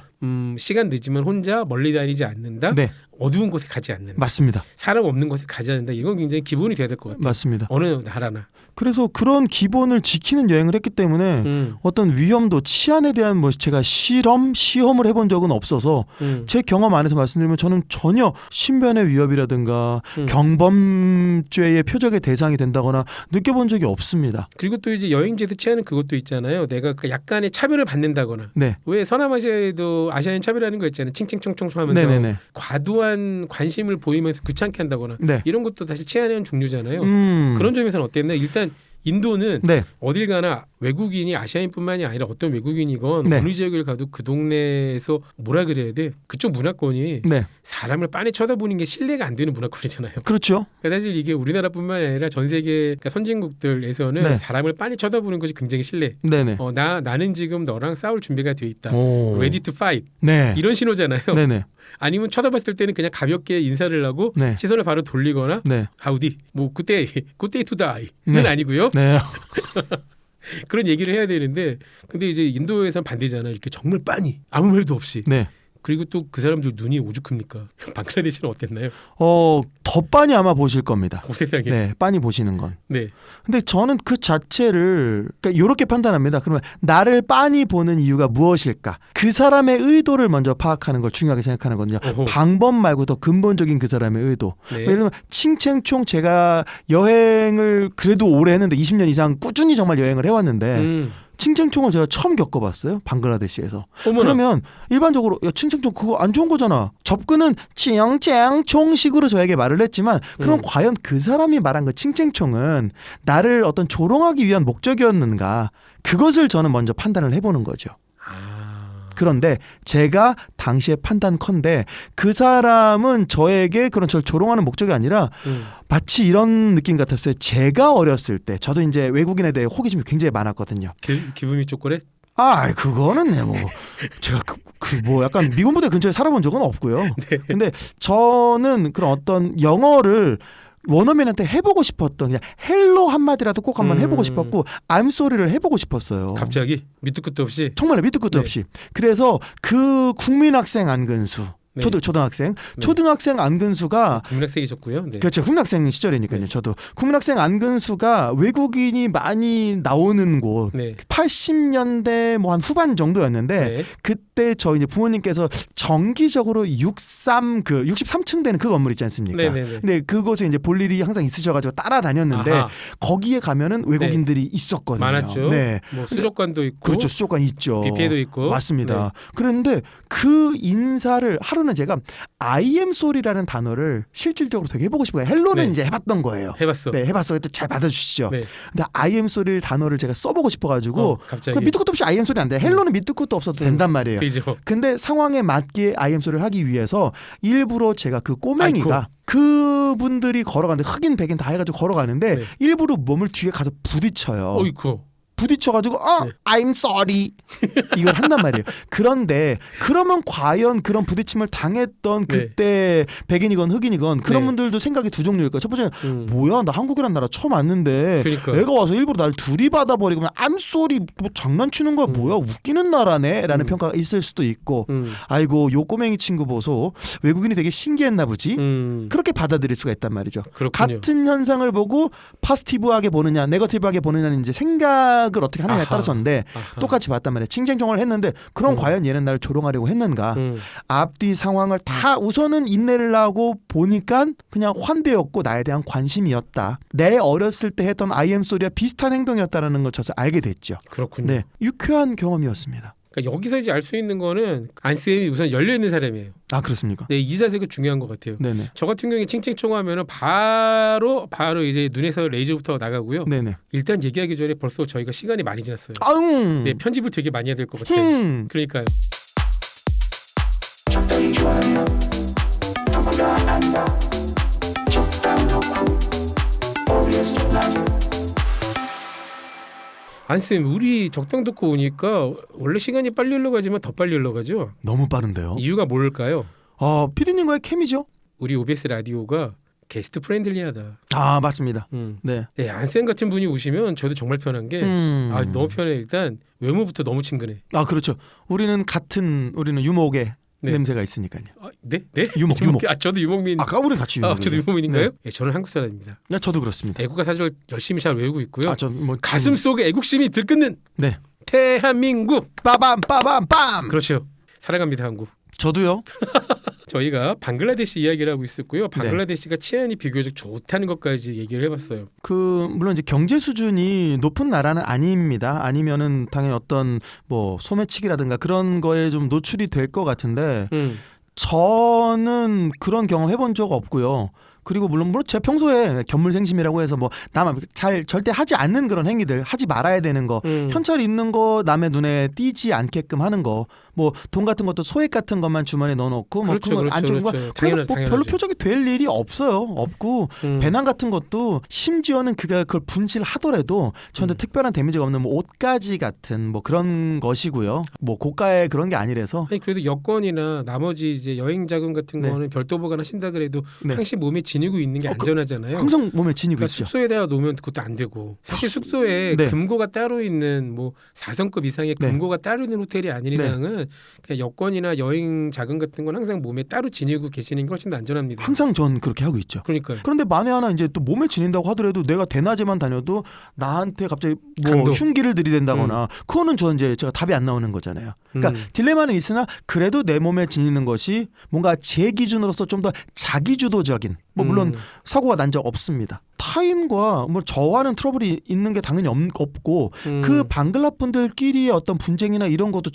시간 늦으면 혼자 멀리 다니지 않는다. 네. 어두운 곳에 가지 않는다. 맞습니다. 사람 없는 곳에 가지 않는다. 이건 굉장히 기본이 돼야 될 것 같아요. 맞습니다. 어느 나라나. 그래서 그런 기본을 지키는 여행을 했기 때문에 어떤 위험도 치안에 대한 뭐 제가 시험을 해본 적은 없어서 제 경험 안에서 말씀드리면 저는 전혀 신변의 위협이라든가 경범죄의 표적의 대상이 된다거나 느껴본 적이 없습니다. 그리고 또 이제 여행지에서 취하는 그것도 있잖아요. 내가 그 약간의 차별을 받는다거나. 네. 왜 서남아시아에도 아시아인 차별하는 거 있잖아요. 칭칭총총 하면서 네네네. 과도한 관심을 보이면서 귀찮게 한다거나 네. 이런 것도 사실 치안의 한 종류잖아요. 그런 점에서는 어땠나요? 일단 인도는 네. 어딜 가나 외국인이 아시아인뿐만이 아니라 어떤 외국인이건 네. 어느 지역을 가도 그 동네에서 뭐라 그래야 돼? 그쪽 문화권이 네. 사람을 빤히 쳐다보는 게 신뢰가 안 되는 문화권이잖아요. 그렇죠. 그러니까 사실 이게 우리나라뿐만이 아니라 전 세계 그러니까 선진국들에서는 네. 사람을 빤히 쳐다보는 것이 굉장히 신뢰. 네네. 나는 지금 너랑 싸울 준비가 되어 있다. 오. Ready to fight. 네. 이런 신호잖아요. 네네. 아니면 쳐다봤을 때는 그냥 가볍게 인사를 하고 네. 시선을 바로 돌리거나 네. 하우디 뭐 그때 to die는 네. 아니고요. 네. 그런 얘기를 해야 되는데 근데 이제 인도에서는 반대잖아. 이렇게 정말 빤히 아무 말도 없이. 네. 그리고 또 그 사람들 눈이 오죽합니까? 방글라데시는 어땠나요? 더 빤히 아마 보실 겁니다. 세상에. 네, 빤히 보시는 건. 네. 근데 저는 그 자체를 그러니까 이렇게 판단합니다. 그러면 나를 빤히 보는 이유가 무엇일까? 그 사람의 의도를 먼저 파악하는 걸 중요하게 생각하는 거거든요. 어허. 방법 말고 더 근본적인 그 사람의 의도. 네. 예를 들면 칭챙총 제가 여행을 그래도 오래 했는데 20년 이상 꾸준히 정말 여행을 해왔는데 칭챙총을 제가 처음 겪어봤어요. 방글라데시에서. 어머나. 그러면 일반적으로 야 칭챙총 그거 안 좋은 거잖아. 접근은 칭챙총식으로 저에게 말을 했지만 그럼 과연 그 사람이 말한 그 칭챙총은 나를 어떤 조롱하기 위한 목적이었는가? 그것을 저는 먼저 판단을 해보는 거죠. 그런데 제가 당시에 판단컨대 그 사람은 저에게 그런 저를 조롱하는 목적이 아니라 마치 이런 느낌 같았어요. 제가 어렸을 때 저도 이제 외국인에 대해 호기심이 굉장히 많았거든요. 기분이 초콜릿? 그거는 뭐 제가 뭐 약간 미군 부대 근처에 살아본 적은 없고요. 네. 근데 저는 그런 어떤 영어를 원어민한테 해보고 싶었던 그냥 헬로 한마디라도 꼭 한번 해보고 싶었고 I'm sorry를 해보고 싶었어요. 갑자기 밑도 끝도 없이. 정말 밑도 끝도 네. 없이. 그래서 그 국민학생 안근수 네. 초등학생. 네. 초등학생 안근수가 국민학생이셨고요. 네. 그렇죠. 국민학생 시절이니까요. 네. 저도 국민학생 안근수가 외국인이 많이 나오는 곳 네. 80년대 뭐 한 후반 정도였는데 네. 그때 저희 이제 부모님께서 정기적으로 63층 되는 그 건물 있지 않습니까? 네네네. 근데 그곳에 이제 볼 일이 항상 있으셔가지고 따라다녔는데 아하. 거기에 가면은 외국인들이 있었거든요. 많았죠. 네, 뭐 수족관도 있고, 그렇죠. 수족관 있죠. 뷔페도 있고. 맞습니다. 네. 그런데 그 인사를 하루는 제가 I am sorry라는 단어를 실질적으로 되게 해보고 싶어요. 헬로는 네. 이제 해봤던 거예요. 해봤어. 네, 해봤어. 그때 잘 받아주시죠. 네. 근데 I am sorry 단어를 제가 써보고 싶어가지고 갑자기. 그 밑도 끝도 없이 I am sorry 안 돼. 헬로는 밑도 끝도 없어도 된단 말이에요. 그죠. 근데 상황에 맞게 I am sorry를 하기 위해서 일부러 제가 그 꼬맹이가 그분들이 걸어가는데 흑인 백인 다 해가지고 걸어가는데 네. 일부러 몸을 뒤에 가서 부딪혀요. 어이쿠. 부딪혀가지고 네. I'm sorry 이걸 한단 말이에요. 그런데 그러면 과연 그런 부딪힘을 당했던 네. 그때 백인이건 흑인이건 그런 네. 분들도 생각이 두 종류일 거예요. 첫 번째는 뭐야 나 한국이란 나라 처음 왔는데 그러니까. 애가 와서 일부러 날 들이받아버리고 I'm sorry 뭐 장난치는 거야 뭐야 웃기는 나라네 라는 평가가 있을 수도 있고 아이고 요 꼬맹이 친구 보소 외국인이 되게 신기했나 보지 그렇게 받아들일 수가 있단 말이죠. 그렇군요. 같은 현상을 보고 포지티브하게 보느냐 네거티브하게 보느냐는 이제 생각을 어떻게 하느냐에 아하. 따라서인데 아하. 똑같이 봤단 말이에요. 칭쟁청을 했는데 그럼 과연 얘는 나를 조롱하려고 했는가 앞뒤 상황을 다 우선은 인내를 하고 보니까 그냥 환대였고 나에 대한 관심이었다. 내 어렸을 때 했던 I am sorry와 비슷한 행동이었다라는 걸 저서 알게 됐죠. 그렇군요. 네, 유쾌한 경험이었습니다. 그러니까 여기서 이제 알 수 있는 거는 안쌤이 우선 열려 있는 사람이에요. 아 그렇습니까? 네, 이 자세가 중요한 것 같아요. 네네. 저 같은 경우에 칭칭총하면은 바로 이제 눈에서 레이저부터 나가고요. 네네. 일단 얘기하기 전에 벌써 저희가 시간이 많이 지났어요. 아웅. 네, 편집을 되게 많이 해야 될 것 같아요. 그러니까요. 적당히 좋아요. 누구나 안다. 적당 덕후. OBS 라디오. 안쌤, 우리 적당 듣고 오니까 원래 시간이 빨리 흘러가지만 더 빨리 흘러가죠. 너무 빠른데요. 이유가 뭘까요? PD님과의 케미죠? 우리 OBS 라디오가 게스트 프렌들리하다. 아 맞습니다. 네. 네, 안쌤 같은 분이 오시면 저도 정말 편한 게 너무 편해. 일단 외모부터 너무 친근해. 아 그렇죠. 우리는 유목의 네. 냄새가 있으니까요. 네? 유목. 아, 저도 유목민. 아까 우리 같이 유목. 저도 유목민인가요? 네. 네, 저는 한국 사람입니다. 네, 저도 그렇습니다. 애국가 사실 열심히 잘 외우고 있고요. 뭐 가슴 속에 애국심이 들끓는 네. 대한민국. 빠밤. 그렇죠. 사랑합니다 한국. 저도요. 저희가 방글라데시 이야기를 하고 있었고요. 방글라데시가 치안이 비교적 좋다는 것까지 얘기를 해봤어요. 물론 이제 경제 수준이 높은 나라는 아닙니다. 아니면은 당연히 어떤 뭐 소매치기라든가 그런 거에 좀 노출이 될 것 같은데 저는 그런 경험 해본 적 없고요. 그리고 물론 제 평소에 견물생심이라고 해서 뭐 남 절대 하지 않는 그런 행위들 하지 말아야 되는 거 현찰 있는 거 남의 눈에 띄지 않게끔 하는 거 뭐 돈 같은 것도 소액 같은 것만 주머니에 넣어놓고 그렇죠, 뭐 안 주고 당연하죠. 별로 표적이 될 일이 없고 배낭 같은 것도 심지어는 그걸 분실하더라도 저한테 특별한 데미지가 없는 뭐 옷가지 같은 뭐 그런 것이고요. 뭐 고가의 그런 게 아니라서 아니 그래도 여권이나 나머지 이제 여행 자금 같은 네. 거는 별도 보관하신다 그래도 네. 항상 몸에 지니고 있는 게 안전하잖아요. 항상 몸에 지니고 그러니까 있죠. 숙소에다가 놓으면 그것도 안 되고 사실 숙소에 네. 금고가 따로 있는 뭐 4성급 이상의 네. 금고가 따로 있는 호텔이 아닌 네. 이상은 그냥 여권이나 여행 자금 같은 건 항상 몸에 따로 지니고 계시는 게 훨씬 더 안전합니다. 항상 전 그렇게 하고 있죠. 그러니까요. 그런데 만에 하나 이제 또 몸에 지닌다고 하더라도 내가 대낮에만 다녀도 나한테 갑자기 뭐 강도. 흉기를 들이댄다거나 그거는 저 이제 제가 답이 안 나오는 거잖아요. 그러니까 딜레마는 있으나 그래도 내 몸에 지니는 것이 뭔가 제 기준으로서 좀 더 자기주도적인 뭐 물론 사고가 난 적 없습니다. 타인과 뭐 저와는 트러블이 있는 게 당연히 없고 그 방글라 분들끼리의 어떤 분쟁이나 이런 것도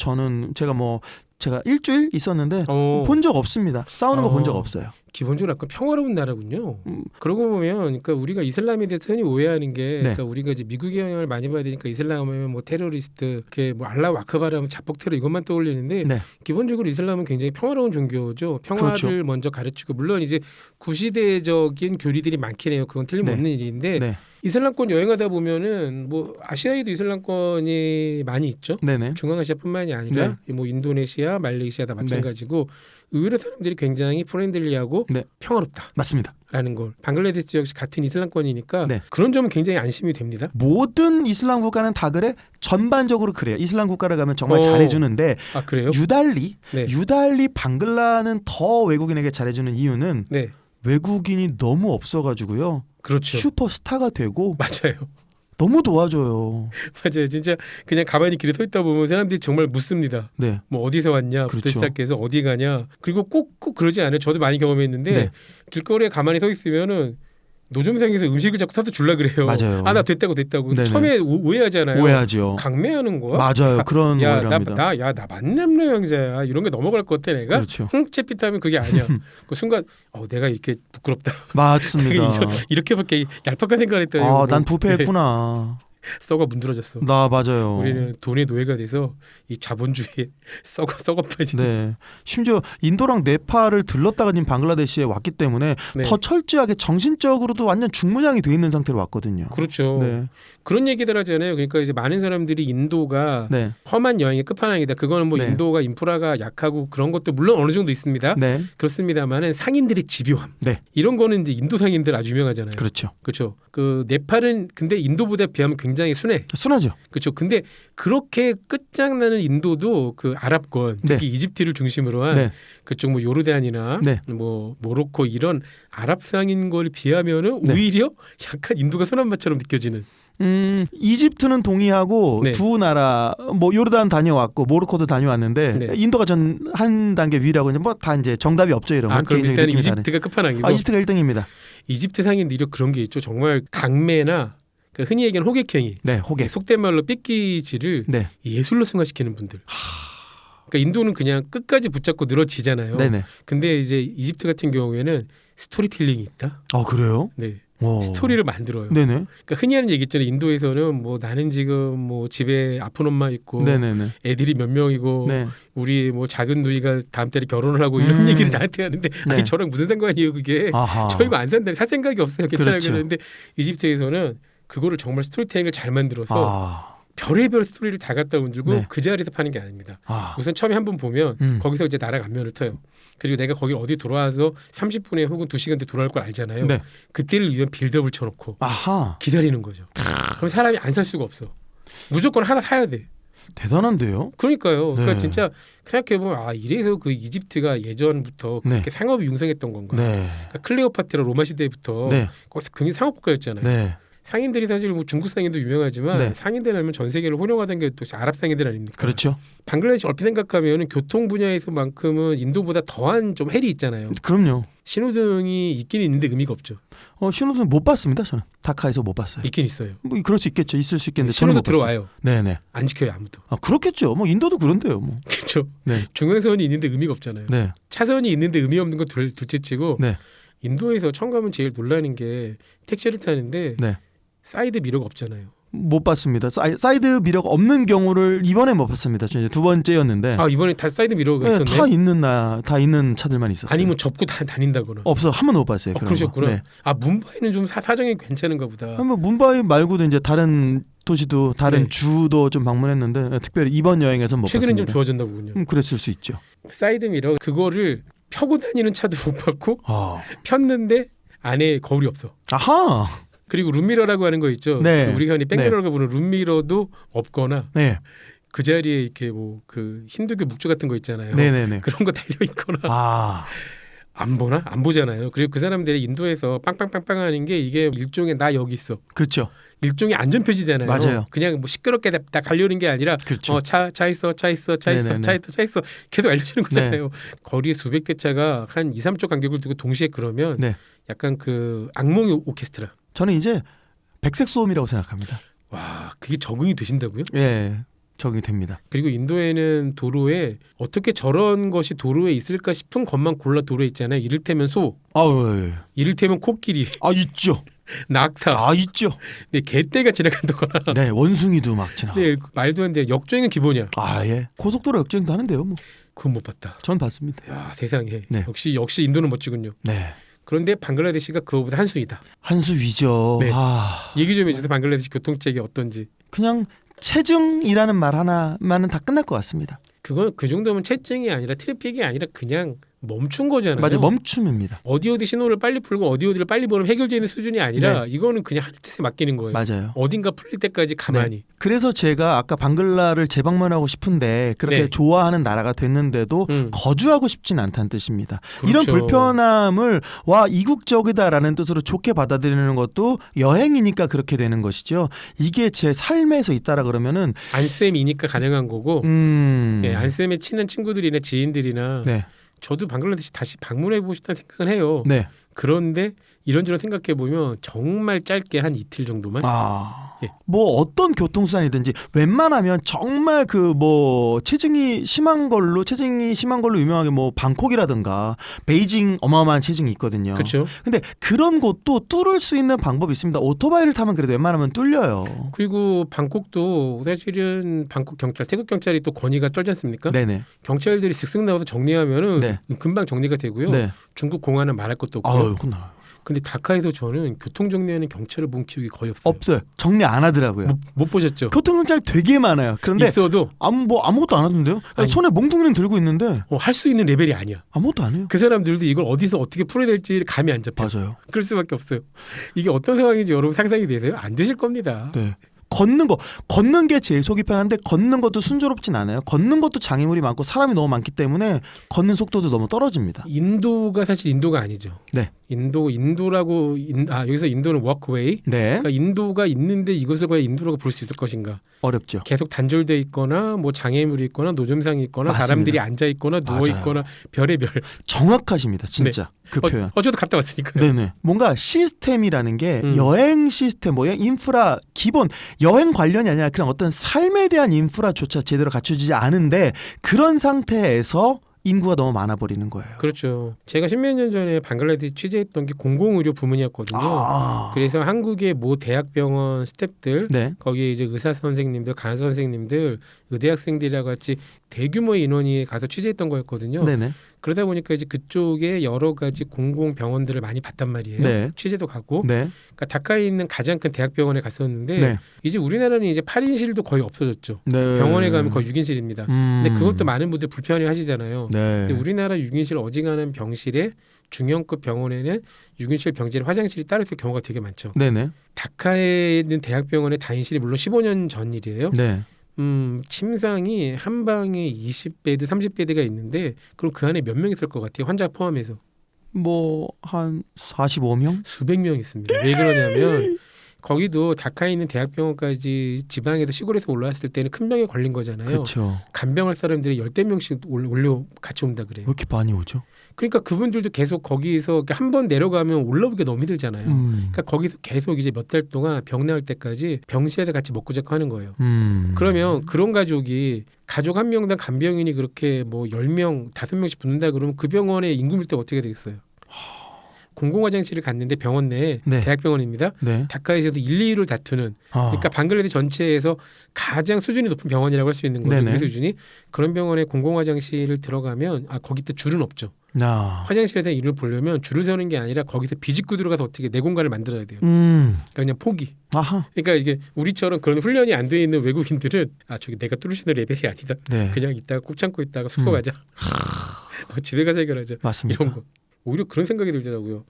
제가 일주일 있었는데 본 적 없습니다. 싸우는 거 본 적 없어요. 기본적으로 약간 평화로운 나라군요. 그러고 보면 그러니까 우리가 이슬람에 대해서 흔히 오해하는 게 그러니까 우리가 이제 미국의 영향을 많이 받으니까 이슬람 하면 뭐 테러리스트, 뭐 알라후 아크바르 하면 자폭 테러 이것만 떠올리는데 기본적으로 이슬람은 굉장히 평화로운 종교죠. 평화를 그렇죠. 먼저 가르치고 물론 이제 구시대적인 교리들이 많긴 해요. 그건 틀림없는 일인데 이슬람권 여행하다 보면은 뭐 아시아에도 이슬람권이 많이 있죠. 네네. 중앙아시아뿐만이 아니라 뭐 인도네시아, 말레이시아 다 마찬가지고 의외로 사람들이 굉장히 프렌들리하고 네. 평화롭다. 맞습니다. 라는 걸 방글라데시 역시 같은 이슬람권이니까 네. 그런 점은 굉장히 안심이 됩니다. 모든 이슬람 국가는 다 그래. 전반적으로 그래요. 이슬람 국가를 가면 정말 어. 잘해주는데 아 그래요? 유달리 방글라는 더 외국인에게 잘해주는 이유는 네, 외국인이 너무 없어가지고요. 그렇죠. 슈퍼스타가 되고 맞아요. 너무 도와줘요. 맞아요. 진짜 그냥 가만히 길에 서 있다 보면 사람들이 정말 묻습니다. 네. 뭐 어디서 왔냐, 부터 그렇죠. 시작해서 어디 가냐. 그리고 꼭 그러지 않아요. 저도 많이 경험했는데 네. 길거리에 가만히 서 있으면은 노점상에서 음식을 자꾸 사다 줄라 그래요. 맞아요. 나 됐다고. 네네. 처음에 오해하잖아요. 오해하죠. 강매하는 거야? 맞아요. 그런 야, 오해를 합니다. 나 만남녀 형제야. 이런 게 넘어갈 것 같아 내가. 그렇죠. 채핏하면 그게 아니야. 그 순간 내가 이렇게 부끄럽다. 맞습니다. 이렇게밖에 얄팍한 생각을 했더니 난 부패했구나. 썩어 문드러졌어. 나 맞아요. 우리는 돈의 노예가 돼서 이 자본주의에 썩어 빠진. 네. 심지어 인도랑 네팔을 들렀다가 지금 방글라데시에 왔기 때문에 네. 더 철저하게 정신적으로도 완전 중무장이 돼 있는 상태로 왔거든요. 그렇죠. 네. 그런 얘기들 하잖아요. 그러니까 이제 많은 사람들이 인도가 네. 험한 여행의 끝판왕이다. 그거는 뭐 네. 인도가 인프라가 약하고 그런 것도 물론 어느 정도 있습니다. 네. 그렇습니다만은 상인들의 집요함. 네. 이런 거는 이제 인도 상인들 아주 유명하잖아요. 그렇죠. 그렇죠. 그 네팔은 근데 인도보다 비하면 굉장히 순해. 순하죠. 그렇죠. 근데 그렇게 끝장나는 인도도 그 아랍권, 특히 이집트를 중심으로 한 네. 그쪽 뭐 요르단이나 네. 뭐 모로코 이런 아랍 상인 걸 비하면은 네. 오히려 약간 인도가 순한 맛처럼 느껴지는. 이집트는 동의하고 네. 두 나라 뭐 요르단 다녀왔고 모로코도 다녀왔는데 네. 인도가 전 한 단계 위라고 이제 뭐 다 이제 정답이 없죠 이런 건. 그럼 개인적인 일단 느낌이 다른. 이집트가 끝판왕이고. 이집트가 1등입니다. 이집트 상인들이 정말 그런 게 있죠. 정말 강매나 그 흔히 얘기하는 호객행위, 네, 호객. 속된 말로 삐끼질을 네. 예술로 승화시키는 분들. 그러니까 인도는 그냥 끝까지 붙잡고 늘어지잖아요. 네네. 근데 이제 이집트 같은 경우에는 스토리텔링이 있다. 그래요? 네. 오. 스토리를 만들어요. 네네. 그러니까 흔히 하는 얘기 있잖아요. 인도에서는 뭐 나는 지금 뭐 집에 아픈 엄마 있고 네네네. 애들이 몇 명이고 네. 우리 뭐 작은 누이가 다음 달에 결혼을 하고 이런 얘기를 나한테 하는데 네. 아니 저랑 무슨 상관이에요 그게. 아하. 저 이거 안 산다. 살 생각이 없어요. 괜찮아요. 그렇죠. 그랬는데 이집트에서는 그거를 정말 스토리텔링을 잘 만들어서 별의별 스토리를 다 갖다 얹고 네. 그 자리에서 파는 게 아닙니다. 우선 처음에 한번 보면 거기서 이제 나라 안면을 터요. 그리고 내가 거기 어디 돌아와서 30분에 혹은 2시간 뒤에 돌아올 걸 알잖아요. 네. 그때를 위한 빌드업을 쳐놓고 아하. 기다리는 거죠. 그럼 사람이 안 살 수가 없어. 무조건 하나 사야 돼. 대단한데요? 그러니까요. 그러니까 네. 진짜 생각해보면 이래서 그 이집트가 예전부터 네. 그렇게 상업이 융성했던 건가. 네. 그러니까 클레오파트라 로마 시대부터 네. 거기서 굉장히 상업국가였잖아요. 네. 상인들이 사실 뭐 중국 상인도 유명하지만 네. 상인들 하면 전 세계를 호령하던 게 또 아랍 상인들 아닙니까? 그렇죠. 방글라데시 얼핏 생각하면 교통 분야에서만큼은 인도보다 더한 좀 헬이 있잖아요. 그럼요. 신호등이 있긴 있는데 의미가 없죠. 신호등 못 봤습니다. 저는 다카에서 못 봤어요. 있긴 있어요. 뭐 그럴 수 있겠죠. 있을 수 있겠는데 저는 신호도 못 봤어요. 들어와요. 네네. 안 지켜요 아무도. 그렇겠죠. 뭐 인도도 그런데요. 뭐. 그렇죠. 네. 중앙선이 있는데 의미가 없잖아요. 네. 차선이 있는데 의미 없는 건 둘째치고 네. 인도에서 처음 가면 제일 놀라는 게 택시를 타는데 네. 사이드 미러가 없잖아요. 못 봤습니다. 사이드 미러가 없는 경우를 이번에 못 봤습니다. 저 이제 두 번째였는데. 이번에 다 사이드 미러가 있었네. 다 있는 차들만 있었어요. 아니면 접고 다닌다거나. 없어. 한 번도 못 봤어요. 그런 그러셨구나. 거. 네. 문바이는 좀 사정이 괜찮은가 보다. 뭐 문바이 말고도 이제 다른 도시도 다른 네. 주도 좀 방문했는데 특별히 이번 여행에서 못 최근엔 좀 봤습니다. 좋아졌나 보군요. 그랬을 수 있죠. 사이드 미러 그거를 펴고 다니는 차도 못 봤고 폈는데 안에 거울이 없어. 아하. 그리고 룸미러라고 하는 거 있죠. 네. 우리가 흔히 백미러라고 부르는 룸미러도 없거나 네. 그 자리에 이렇게 뭐 그 힌두교 묵주 같은 거 있잖아요. 네네네. 그런 거 달려 있거나 안 보나? 안 보잖아요. 그리고 그 사람들이 인도에서 빵빵빵빵 하는 게 이게 일종의 나 여기 있어. 그렇죠. 일종의 안전표시잖아요. 맞아요. 그냥 뭐 시끄럽게 다 가려는 게 아니라 그렇죠. 차 있어 네네네. 차 있어 계속 알려주는 거잖아요. 거리에 수백 대 차가 한 2, 3초 간격을 두고 동시에 그러면 네. 약간 그 악몽의 오케스트라. 저는 이제 백색 소음이라고 생각합니다. 와, 그게 적응이 되신다고요? 예. 적응이 됩니다. 그리고 인도에는 도로에 어떻게 저런 것이 도로에 있을까 싶은 것만 골라 도로에 있잖아요. 이를테면 소, 예. 이를테면 코끼리, 있죠. 낙타, 있죠. 네, 개떼가 지나간다거나. 네, 원숭이도 막 지나가. 네, 말도 안 돼. 역주행은 기본이야. 예. 고속도로 역주행도 하는데요, 뭐. 그건 못 봤다. 전 봤습니다. 야, 세상에. 네. 역시 인도는 멋지군요. 네. 그런데 방글라데시가 그거보다 한 수이다. 한 수 위죠. 네. 얘기 좀 해주세요. 방글라데시 교통체계 어떤지. 그냥 체증이라는 말 하나만은 다 끝날 것 같습니다. 그건 그 정도면 채증이 아니라 트래픽이 아니라 그냥 멈춘 거잖아요. 맞아요. 멈춤입니다. 어디 신호를 빨리 풀고 어디를 빨리 보면 해결되는 수준이 아니라 이거는 그냥 하늘 뜻에 맡기는 거예요. 맞아요. 어딘가 풀릴 때까지 가만히. 그래서 제가 아까 방글라를 재방문하고 싶은데 그렇게 네. 좋아하는 나라가 됐는데도 음. 거주하고 싶진 않다는 뜻입니다. 그렇죠. 이런 불편함을 와 이국적이다라는 뜻으로 좋게 받아들이는 것도 여행이니까 그렇게 되는 것이죠. 이게 제 삶에서 있다라 그러면은 안쌤이니까 가능한 거고 예, 안쌤의 친한 친구들이나 지인들이나 네. 저도 방글라데시 다시 방문해 보고 싶다는 생각을 해요. 네. 그런데 이런저런 생각해 보면 정말 짧게 한 이틀 정도만 예. 뭐 어떤 교통수단이든지 웬만하면 정말 그 뭐 체증이 심한 걸로 유명하게 뭐 방콕이라든가 베이징 어마어마한 체증이 있거든요. 그렇죠. 근데 그런 곳도 뚫을 수 있는 방법이 있습니다. 오토바이를 타면 그래도 웬만하면 뚫려요. 그리고 방콕도 사실은 방콕 경찰, 태국 경찰이 또 권위가 떨지 않습니까? 네네. 경찰들이 슥슥 나와서 정리하면은 네. 금방 정리가 되고요. 네. 중국 공안은 말할 것도 없고요. 아유, 혼나. 근데 다카에서 저는 교통 정리하는 경찰을 본 기억이 거의 없어요. 없어요. 정리 안 하더라고요. 못 보셨죠? 교통경찰 되게 많아요. 그런데 있어도 아무것도 안 하던데요? 아니. 손에 몽둥이는 들고 있는데 할 수 있는 레벨이 아니야. 아무것도 안 해요. 그 사람들도 이걸 어디서 어떻게 풀어야 될지 감이 안 잡혀. 맞아요. 그럴 수밖에 없어요. 이게 어떤 상황인지 여러분 상상이 되세요? 안 되실 겁니다. 네. 걷는 게 제일 속이 편한데 걷는 것도 순조롭진 않아요. 걷는 것도 장애물이 많고 사람이 너무 많기 때문에 걷는 속도도 너무 떨어집니다. 인도가 사실 인도가 아니죠. 네. 인도라고 여기서 인도는 워크웨이. 네. 그러니까 인도가 있는데 이것을 과연 인도라고 부를 수 있을 것인가? 어렵죠. 계속 단절돼 있거나 뭐 장애물이 있거나 노점상이 있거나 맞습니다. 사람들이 앉아 있거나 누워 맞아요. 있거나 별의별. 정확하십니다. 진짜 그 표현. 저도 갔다 왔으니까요. 네네. 뭔가 시스템이라는 게 음. 여행 시스템, 인프라 기본 여행 관련이 아니라 그냥 어떤 삶에 대한 인프라조차 제대로 갖춰지지 않은데 그런 상태에서 인구가 너무 많아 버리는 거예요. 그렇죠. 제가 십몇 년 전에 방글라데시 취재했던 게 공공의료 부문이었거든요. 그래서 한국의 모 대학병원 스태프들 네. 거기에 이제 의사 선생님들, 간호사 선생님들, 의대학생들이랑 같이 대규모의 인원이 가서 취재했던 거였거든요. 네네. 그러다 보니까 이제 그쪽에 여러 가지 공공병원들을 많이 봤단 말이에요. 네. 취재도 가고. 네. 그러니까 다카에 있는 가장 큰 대학병원에 갔었는데 네. 이제 우리나라는 이제 8인실도 거의 없어졌죠. 네. 병원에 가면 거의 6인실입니다. 근데 그것도 음. 많은 분들 불편해 하시잖아요. 네. 근데 우리나라 6인실 어지간한 병실에 중형급 병원에는 6인실 병실 화장실이 따로 있을 경우가 되게 많죠. 네네. 다카에 있는 대학병원의 다인실이 물론 15년 전 일이에요. 네. 침상이 한 방에 20베드, 30베드가 있는데 그럼 그 안에 몇 명 있을 것 같아요? 환자 포함해서 뭐 한 45명? 수백 명 있습니다. 왜 그러냐면 거기도 다카에 있는 대학병원까지 지방에서 시골에서 올라왔을 때는 큰 병에 걸린 거잖아요. 그렇죠. 간병할 사람들이 10대명씩 올려 같이 온다 그래요. 왜 이렇게 많이 오죠? 그러니까 그분들도 계속 거기서 한 번 내려가면 올라오기가 너무 힘들잖아요. 그러니까 거기서 계속 이제 몇 달 동안 병 나을 때까지 병실에서 같이 먹고 자고 하는 거예요. 그러면 그런 가족 한 명당 간병인이 그렇게 뭐 10명, 5명씩 붙는다 그러면 그 병원의 인구 밀도가 어떻게 되겠어요? 공공화장실을 갔는데 병원 내에 네. 대학병원입니다. 네. 다카에서도 1, 2위를 다투는 그러니까 방글라데시 전체에서 가장 수준이 높은 병원이라고 할 수 있는 거죠. 네네. 우리 수준이. 그런 병원에 공공화장실을 들어가면 거기 또 줄은 없죠. 화장실에 대한 일을 보려면 줄을 서는 게 아니라 거기서 비집고 들어가서 어떻게 내 공간을 만들어야 돼요. 그러니까 그냥 포기. 아하. 그러니까 이게 우리처럼 그런 훈련이 안 돼 있는 외국인들은 저기 내가 뚫을 수 있는 레벨이 아니다. 네. 그냥 이따가 꾹 참고 있다가 숙소 가자. 집에 가서 해결하자. 맞습니다. 이런 거. 오히려 그런 생각이 들더라고요.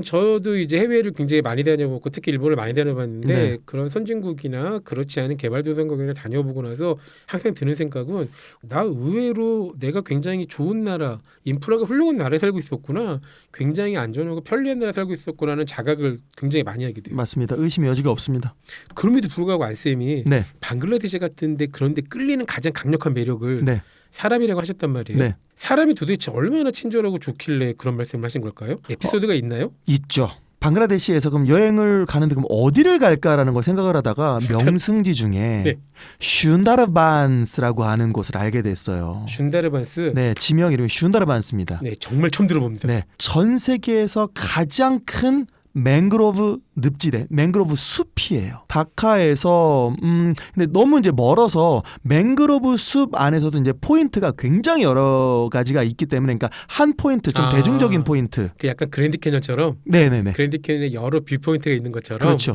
저도 이제 해외를 굉장히 많이 다녀보고 특히 일본을 많이 다녀봤는데 네. 그런 선진국이나 그렇지 않은 개발도상국을 다녀보고 나서 항상 드는 생각은 나 의외로 내가 굉장히 좋은 나라, 인프라가 훌륭한 나라에 살고 있었구나, 굉장히 안전하고 편리한 나라에 살고 있었구나는 자각을 굉장히 많이 하게 돼요. 맞습니다. 의심의 여지가 없습니다. 그럼에도 불구하고 안쌤이 네. 방글라데시 같은데 그런데 끌리는 가장 강력한 매력을 네. 사람이라고 하셨단 말이에요. 네. 사람이 도대체 얼마나 친절하고 좋길래 그런 말씀을 하신 걸까요? 에피소드가 있나요? 있죠. 방글라데시에서 그럼 여행을 가는데 그럼 어디를 갈까라는 걸 생각을 하다가 명승지 중에 네. 슌다르반스라고 하는 곳을 알게 됐어요. 슌다르반스. 네, 지명 이름이 슌다르반스입니다. 네, 정말 처음 들어봅니다. 네, 전 세계에서 가장 큰 맹그로브 늪지대, 맹그로브 숲이에요. 다카에서 근데 너무 이제 멀어서 맹그로브 숲 안에서도 이제 포인트가 굉장히 여러 가지가 있기 때문에 그러니까 한 포인트 좀 대중적인 포인트. 그 약간 그랜드 캐년처럼 네네네. 그랜드 캐년에 여러 뷰 포인트가 있는 것처럼. 그렇죠.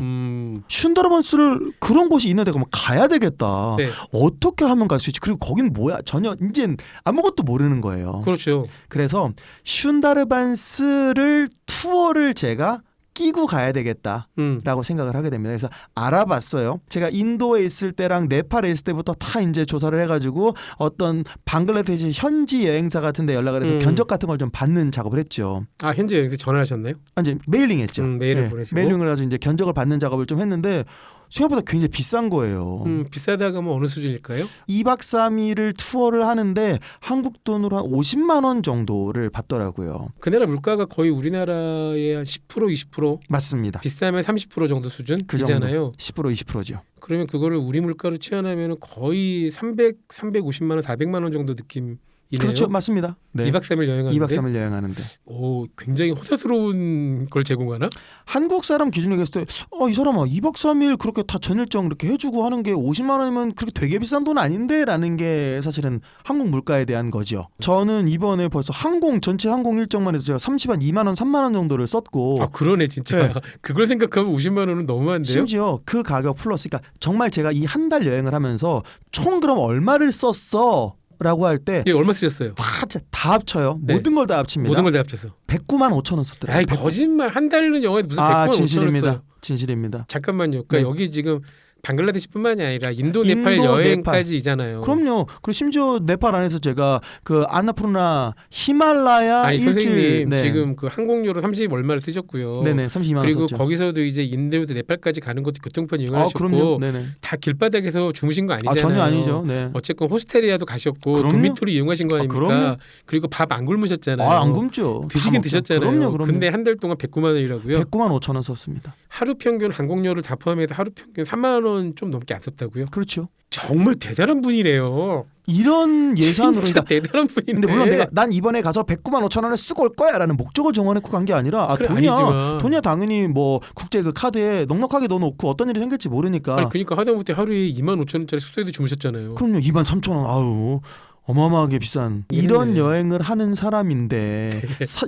슌다르반스를 그런 곳이 있는데 그러면 가야 되겠다. 네. 어떻게 하면 갈 수 있지? 그리고 거긴 뭐야? 전혀 이젠 아무것도 모르는 거예요. 그렇죠. 그래서 슌다르반스를 투어를 제가 끼고 가야 되겠다라고 생각을 하게 됩니다. 그래서 알아봤어요. 제가 인도에 있을 때랑 네팔에 있을 때부터 다 이제 조사를 해가지고 어떤 방글라데시 현지 여행사 같은데 연락을 해서 견적 같은 걸 좀 받는 작업을 했죠. 아, 현지 여행사 전화하셨나요? 이제 메일링했죠. 메일을 보내시고. 메일링을 가지고 이제 견적을 받는 작업을 좀 했는데 생각보다 굉장히 비싼 거예요. 비싸다가 하면 어느 수준일까요? 2박 3일을 투어를 하는데 한국 돈으로 한 50만 원 정도를 받더라고요. 그 나라 물가가 거의 우리나라의 한 10% 20% 맞습니다. 비싸면 30% 정도 그 수준이잖아요. 정도. 10% 20%죠. 그러면 그거를 우리 물가로 치환하면 거의 350만 원, 400만 원 정도 느낌이네요. 그렇죠. 맞습니다. 네. 2박 3일 여행하는데. 2박 3일 여행하는데. 오, 굉장히 호사스러운 걸 제공하나? 한국 사람 기준으로 했을 때 이 사람아 2박 3일 그렇게 다 전일정 이렇게 해주고 하는 게 50만 원이면 그렇게 되게 비싼 돈 아닌데 라는 게 사실은 한국 물가에 대한 거죠. 저는 이번에 벌써 전체 항공 일정만 해도 제가 30만 2만 원 3만 원 정도를 썼고 아, 그러네 진짜. 네. 그걸 생각하면 50만 원은 너무한데요? 심지어 그 가격 플러스 그러니까 정말 제가 이 한 달 여행을 하면서 총 그럼 얼마를 썼어? 라고 할 때 이게 얼마 쓰셨어요? 다 합쳐요. 네. 모든 걸 다 합칩니다. 모든 걸 다 합쳐서. 109만 5천 원 썼더라고요. 아이 거짓말. 한 달은 영화에 무슨 100만 5천 원 진실입니다. 써요. 진실입니다. 잠깐만요. 그러니까 네. 여기 지금 방글라데시뿐만이 아니라 인도, 네팔 인도, 여행까지잖아요. 그럼요. 그리고 심지어 네팔 안에서 제가 그 아나푸르나 히말라야 아니 일주일 선생님 네. 지금 그 항공료로 30 얼마를 쓰셨고요. 네네 32만 원 그리고 썼죠. 거기서도 이제 인도부터 네팔까지 가는 것도 교통편 이용하셨고 그럼요. 네네. 다 길바닥에서 주무신 거 아니잖아요. 전혀 아니죠. 네. 어쨌건 호스텔이라도 가셨고 그럼요. 도미토리 이용하신 거 아닙니까? 그럼요. 그리고 밥 안 굶으셨잖아요. 안 굶죠. 드시긴 다 먹죠. 드셨잖아요. 그럼요. 근데 한 달 동안 109만 원이라고요. 109만 5천 원 썼습니다. 하루 평균 항공료를 다 포함해서 하루 평균 3만 원 좀 넘게 안 썼다고요? 그렇죠. 정말 대단한 분이네요. 이런 예산으로 진짜 그러니까 대단한 분인데. 근데 물론 난 이번에 가서 109만 5천 원을 쓰고 올 거야라는 목적을 정해놓고 간 게 아니라 그래, 돈이야. 아니지만. 돈이야 당연히 뭐 국제 그 카드에 넉넉하게 넣어놓고 어떤 일이 생길지 모르니까. 아니, 그러니까 하다못해 하루에 2만 5천 원짜리 숙소에도 주무셨잖아요. 그럼요. 2만 3천 원. 아유. 어마어마하게 비싼 이런 여행을 하는 사람인데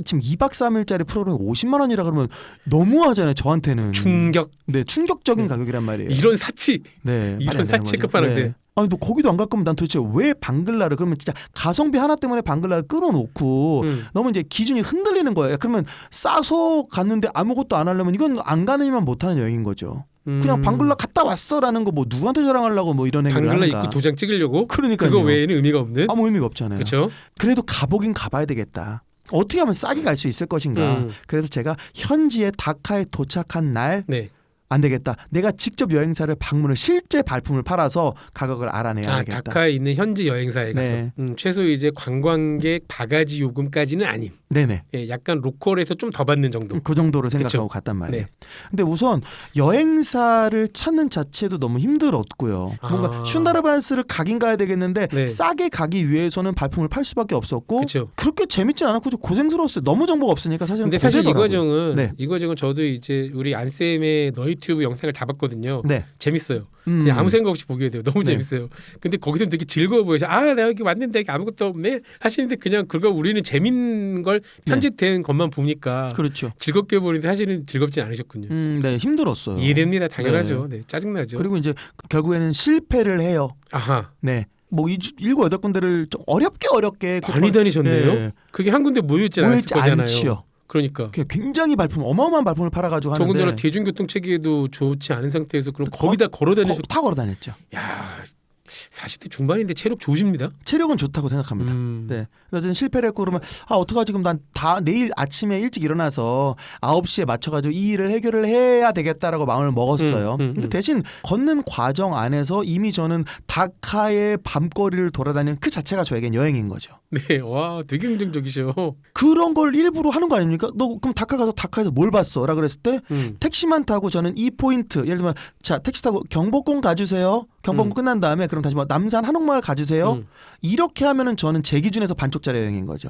지금 2박 3일짜리 프로그램 50만 원이라 그러면 너무하잖아요. 저한테는 충격. 네, 충격적인 네. 가격이란 말이에요. 이런 사치. 네, 말이 이런 안 되는 사치 거죠. 끝판왕데. 네. 아니 너 거기도 안 갈 거면 난 도대체 왜 방글라를 그러면 진짜 가성비 하나 때문에 방글라를 끌어놓고 너무 이제 기준이 흔들리는 거예요. 그러면 싸서 갔는데 아무것도 안 하려면 이건 안 가느니만 못하는 여행인 거죠. 그냥 방글라 갔다 왔어라는 거 뭐 누구한테 자랑하려고 뭐 이런 행위를 방글라 하는가. 입고 도장 찍으려고? 그러니까요. 그거 외에는 의미가 없는? 아무 의미가 없잖아요. 그렇죠? 그래도 가보긴 가봐야 되겠다. 어떻게 하면 싸게 갈 수 있을 것인가. 그래서 제가 현지에 다카에 도착한 날 네. 안 되겠다. 내가 직접 여행사를 방문을 실제 발품을 팔아서 가격을 알아내야 되겠다. 다카에 있는 현지 여행사에 가서 네. 최소 이제 관광객 바가지 요금까지는 아닌 네네. 예, 약간 로컬에서 좀 더 받는 정도. 그 정도로 생각하고 그쵸? 갔단 말이에요. 네. 근데 우선 여행사를 찾는 자체도 너무 힘들었고요. 뭔가 슌다르반스를 가긴 가야 되겠는데 네. 싸게 가기 위해서는 발품을 팔 수밖에 없었고 그렇죠. 그렇게 재밌진 않았고 좀 고생스러웠어요. 너무 정보가 없으니까 사실은 근데 사실 이 고되더라고요. 과정은 네. 이 과정은 저도 이제 우리 안쌤의 너희튜브 영상을 다 봤거든요. 네. 재밌어요. 그냥 아무 생각 없이 보게 돼요. 너무 네. 재밌어요. 근데 거기서 되게 즐거워 보여서 내가 여기 왔는데 이게 아무것도 없네 하시는데 그냥 그거 우리는 재밌는 걸 편집된 것만 보니까 그렇죠. 즐겁게 보는데 사실은 즐겁진 않으셨군요. 네, 힘들었어요. 이해됩니다. 당연하죠. 네, 짜증나죠. 그리고 이제 결국에는 실패를 해요. 아하. 네. 뭐 7-8군데를 좀 어렵게 많이 다니셨네요. 네. 그게 한 군데 모여있지 않았을 모여있지 거잖아요. 않지요. 그러니까 굉장히 어마어마한 발품을 팔아가지고 하는데 더군다나 대중교통 체계도 좋지 않은 상태에서 그럼 거기다 걸어 다니셨. 다 걸어 다녔죠. 야, 40대 중반인데 체력 좋으십니다. 체력은 좋다고 생각합니다. 네. 그래서 실패를 했고 그러면 어떡하지 그럼 난 다 내일 아침에 일찍 일어나서 9시에 맞춰가지고 이 일을 해결을 해야 되겠다라고 마음을 먹었어요. 근데 대신 걷는 과정 안에서 이미 저는 다카의 밤거리를 돌아다니는 그 자체가 저에겐 여행인 거죠. 네, 와, 되게 긍정적이셔. 그런 걸 일부러 하는 거 아닙니까? 너 그럼 다카 가서 다카에서 뭘 봤어? 라고 그랬을 때 택시만 타고 저는 이 포인트 예를 들면 자 택시 타고 경복궁 가주세요. 경복궁 끝난 다음에 그럼 다시 뭐 남산 한옥마을 가주세요. 이렇게 하면은 저는 제 기준에서 반쪽짜리 여행인 거죠.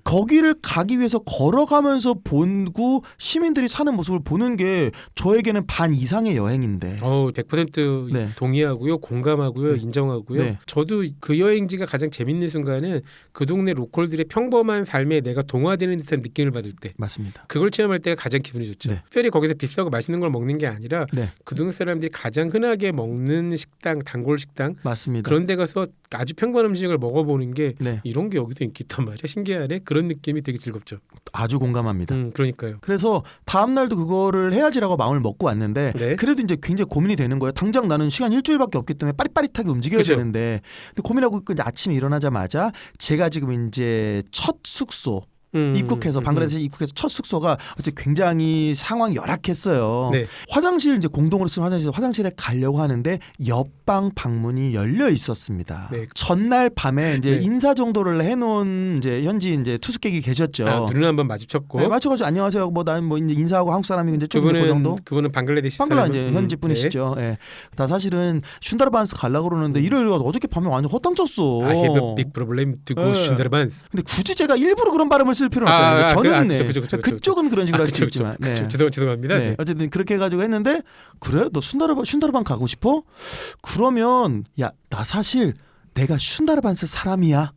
거기를 가기 위해서 걸어가면서 보고 시민들이 사는 모습을 보는 게 저에게는 반 이상의 여행인데. 100% 네. 동의하고요, 공감하고요, 네. 인정하고요. 네. 저도 그 여행지가 가장 재밌는 순간은 그 동네 로컬들의 평범한 삶에 내가 동화되는 듯한 느낌을 받을 때, 맞습니다. 그걸 체험할 때가 가장 기분이 좋죠. 네. 특별히 거기서 비싸고 맛있는 걸 먹는 게 아니라 네, 그 동네 사람들이 가장 흔하게 먹는 식당, 단골 식당 맞습니다. 그런 데 가서 아주 평범한 음식을 먹어보는 게 네, 이런 게 여기서 인기 있단 말이야. 신기하네. 그런 느낌이 되게 즐겁죠. 아주 공감합니다. 그러니까요. 그래서 다음 날도 그거를 해야지라고 마음을 먹고 왔는데 네. 그래도 이제 굉장히 고민이 되는 거예요. 당장 나는 시간 일주일밖에 없기 때문에 빠릿빠릿하게 움직여야 그죠. 되는데 근데 고민하고 있고 이제 아침에 일어나자마자 제가 지금 이제 첫 숙소 입국해서 방글라데시 입국해서 첫 숙소가 어째 굉장히 상황이 열악했어요. 네. 화장실 이제 공동으로 쓰는 화장실에 가려고 하는데 옆방 방문이 열려 있었습니다. 네. 전날 밤에 이제 네. 인사 정도를 해놓은 이제 현지 이제 투숙객이 계셨죠. 눈을 한번 마주쳤고 네, 맞춰가지고 안녕하세요. 뭐 난 뭐 이제 인사하고 한국 사람이 이제 쭉 있는 그 정도. 그분은 방글라데시 방글라 사람 이제 현지 분이시죠. 예. 나 사실은 슌다르반스 가려고 그러는데 일요일 어저께 밤에 완전 헛땅 쳤어. I have a big problem to go 네. 슌다르반스. 근데 굳이 제가 일부러 그런 발음을 쓸 필요는 없잖아요. 저는 네. 그쵸. 그쪽은 그런 식으로 할 수 있지만. 네. 죄송합니다. 네. 네. 어쨌든 그렇게 해가지고 했는데 그래? 너 슌다르반 가고 싶어? 그러면 야 나 사실 내가 슌다르반스 사람이야.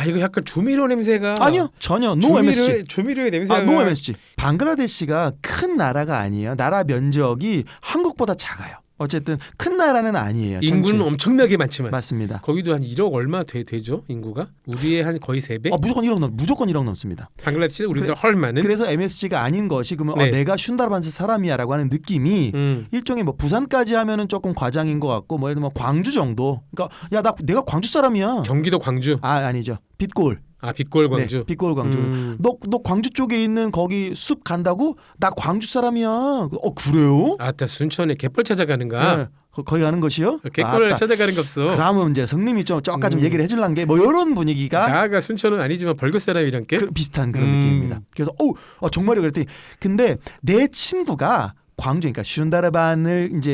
이거 약간 조미료 냄새가 아니요 전혀 no MSG. 조미료의 냄새가 no MSG. 방글라데시가 큰 나라가 아니에요. 나라 면적이 한국보다 작아요. 어쨌든 큰 나라는 아니에요. 인구는 전체. 엄청나게 많지만 맞습니다. 거기도 한 1억 얼마 되죠 인구가? 우리의 한 거의 3배? 무조건 1억 넘습니다. 방글라데시 우리보다 헐 많은? 그래서 MSG가 아닌 것이 그러면 네. 내가 슌다르반스 사람이야라고 하는 느낌이 일종의 뭐 부산까지 하면은 조금 과장인 것 같고 뭐 예를 들면 광주 정도. 그러니까 야 내가 광주 사람이야. 경기도 광주? 아니죠. 빛골. 빛골 광주. 네, 빛골 광주. 너 광주 쪽에 있는 거기 숲 간다고? 나 광주 사람이야. 그래요? 아따 순천에 갯벌 찾아가는가? 네. 거기 가는 것이요? 갯벌을 아따. 찾아가는 거 없어. 그러면 이제 성님이 좀 얘기를 해줄란 게 뭐 이런 분위기가 나가 순천은 아니지만 벌교 사람이란 게 비슷한 그런 느낌입니다. 그래서 정말요 그랬더니 근데 내 친구가 광주 그러니까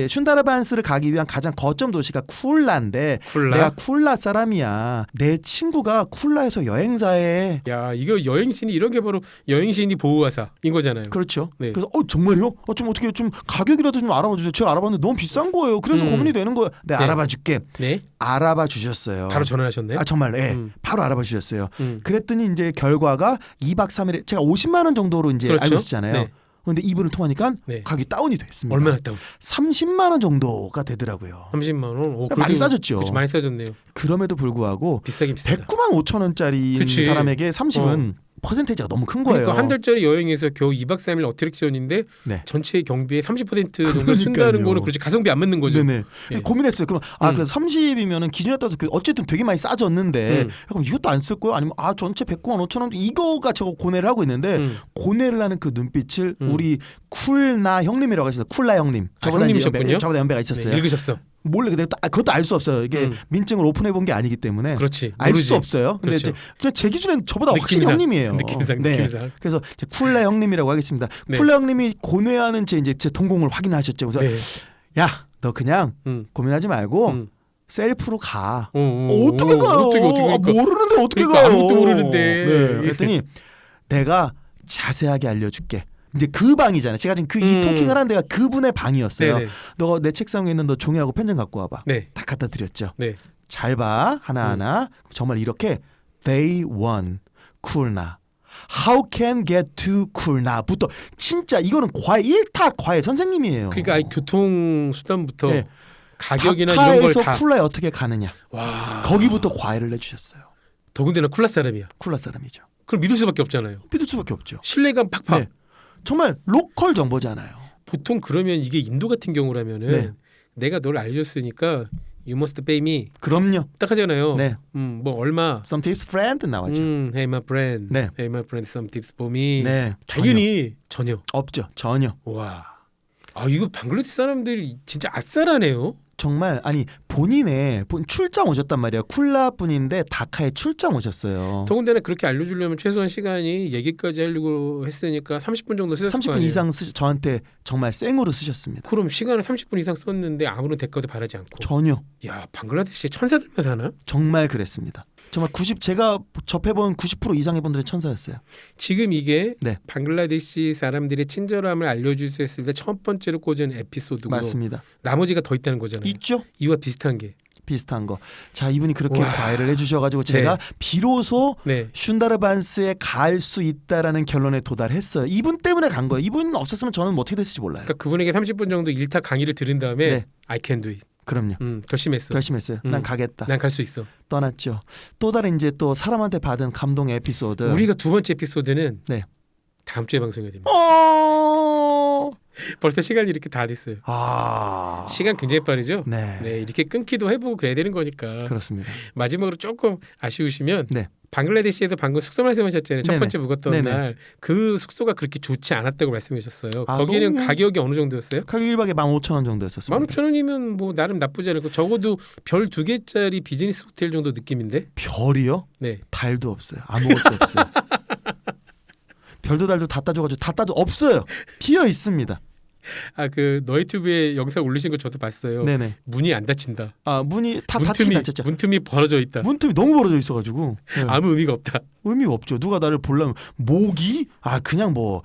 슌다르반스를 가기 위한 가장 거점 도시가 쿨라인데 쿨라? 내가 쿨라 사람이야. 내 친구가 쿨라에서 여행사에 야 이거 여행신이 이런 게 바로 여행신이 보호하사인 거잖아요. 그렇죠. 네. 그래서 정말요? 좀 어떻게 좀 가격이라도 좀 알아봐 주세요. 제가 알아봤는데 너무 비싼 거예요. 그래서 고민이 되는 거예요. 네, 네. 알아봐 줄게. 네. 알아봐 주셨어요. 바로 전화하셨네. 정말로. 예. 바로 알아봐 주셨어요. 그랬더니 이제 결과가 2박 3일에 제가 50만 원 정도로 이제 그렇죠? 알고 있었잖아요. 네. 근데 이분을 통하니까 네. 가격이 다운이 됐습니다. 얼마나 다운? 30만 원 정도가 되더라고요. 30만 원. 많이 싸졌죠. 그치, 많이 싸졌네요. 그럼에도 불구하고 비싸긴 비싸다. 109만 5천 원짜리 그치. 사람에게 30은 퍼센테이지가 너무 큰 거예요. 그러니까 한 달짜리 여행에서 겨우 2박 3일 어트랙션인데 네. 전체 경비의 30% 정도 그러니까요. 쓴다는 거는 그렇지 가성비 안 맞는 거죠. 네네. 예. 고민했어요. 그럼 그 30이면은 기준에 따라서 어쨌든 되게 많이 싸졌는데 그럼 이것도 안 쓸 거예요? 아니면 전체 109만 5천 원 이거가 저거 고뇌를 하고 있는데 고뇌를 하는 그 눈빛을 우리 쿨나 형님이라고 하셨어요. 쿨나 형님. 형님이셨군요. 저보다 연배가 있었어요. 네, 읽으셨어. 몰래 근데 그것도 알 수 없어요. 이게 민증을 오픈해 본 게 아니기 때문에 그렇지. 알 모르지. 수 없어요. 근데 그렇죠. 그냥 제 기준엔 저보다 확실히 형님이에요. 느낌상. 그래서 쿨라 형님이라고 하겠습니다. 네. 쿨라 형님이 고뇌하는 제 동공을 확인하셨죠. 그래서 네. 야, 너 그냥 고민하지 말고 셀프로 가. 어떻게 가요? 어떻게 모르는데 어떻게 그러니까 가요? 아무것도 모르는데. 네. 그랬더니 내가 자세하게 알려줄게. 이제 그 방이잖아요. 제가 지금 이 토킹을 하는 데가 그분의 방이었어요. 네네. 너 내 책상에 있는 너 종이하고 펜 좀 갖고 와봐. 네. 다 갖다 드렸죠. 네. 잘 봐. 하나하나. 정말 이렇게 Day 1 쿨나. How can get to 쿨나부터 진짜 이거는 과외 1타 과외 선생님이에요. 그러니까 교통 수단부터 네. 가격이나 이런 걸 다카에서 다. 쿨라에 어떻게 가느냐. 와. 거기부터 과외를 해주셨어요. 더군다나 쿨라 사람이야. 쿨라 사람이죠. 그걸 믿을 수밖에 없잖아요. 믿을 수밖에 없죠. 신뢰감 팍팍. 네. 정말 로컬 정보잖아요. 보통 그러면 이게 인도 같은 경우라면은 네. 내가 널 알려줬으니까 you must pay me 그럼요. 딱 하잖아요. 네. 뭐 얼마. Some tips friend 나와죠. Hey my friend. 네. Hey my friend, some tips for me. 네. 당연히 전혀. 없죠. 전혀. 와. 이거 방글라데시 사람들이 진짜 아싸라네요. 정말 아니 본인의 출장 오셨단 말이에요. 쿨라 분인데 다카에 출장 오셨어요. 더군다나 그렇게 알려주려면 최소한 시간이 얘기까지 하려고 했으니까 30분 정도 쓰셨을 거 30분 아니에요. 이상 저한테 정말 생으로 쓰셨습니다. 그럼 시간을 30분 이상 썼는데 아무런 대가도 바라지 않고. 전혀. 야, 방글라데시에 천사들만 사나? 정말 그랬습니다. 정말 제가 접해본 90% 이상의 분들이 천사였어요. 지금 이게 네. 방글라데시 사람들의 친절함을 알려줄 수 있을 때 첫 번째로 꽂은 에피소드고 맞습니다. 나머지가 더 있다는 거잖아요. 있죠? 이와 비슷한 게. 비슷한 거. 자, 이분이 그렇게 우와. 과외를 해주셔가지고 제가 비로소 네. 슌다르반스에 갈 수 있다라는 결론에 도달했어요. 이분 때문에 간 거예요. 이분 없었으면 저는 뭐 어떻게 됐을지 몰라요. 그러니까 그분에게 30분 정도 일타 강의를 들은 다음에 네. I can do it. 그럼요. 결심했어. 결심했어요. 난 가겠다. 난 갈 수 있어. 떠났죠. 또 다른 이제 또 사람한테 받은 감동의 에피소드. 우리가 두 번째 에피소드는 네. 다음 주에 방송해야 됩니다. 어... 벌써 시간이 이렇게 다 됐어요. 아. 시간 굉장히 빠르죠? 네. 네, 이렇게 끊기도 해보고 그래야 되는 거니까. 그렇습니다. 마지막으로 조금 아쉬우시면 네. 방글라데시에서 방금 숙소 말씀하셨잖아요. 첫 네네. 번째 묵었던 네네. 날 그 숙소가 그렇게 좋지 않았다고 말씀하셨어요. 아, 거기는 너무- 가격이 어느 정도였어요? 가격 1박에 15,000원 정도였었습니다. 15,000원이면 뭐 나름 나쁘지 않고 적어도 별 2개짜리 비즈니스 호텔 정도 느낌인데. 별이요? 네. 달도 없어요. 아무것도 없어요. 별도 달도 다 따져가지고 다 따져 없어요. 튀어 있습니다. 아, 그 너희튜브에 영상 올리신 거 저도 봤어요. 네네. 문이 안 닫힌다. 아 문이 다 닫히긴 닫혔죠. 문틈이 벌어져 있다. 문틈이 너무 벌어져 있어가지고 네. 아무 의미가 없다. 의미가 없죠. 누가 나를 보려면 모기? 아 그냥 뭐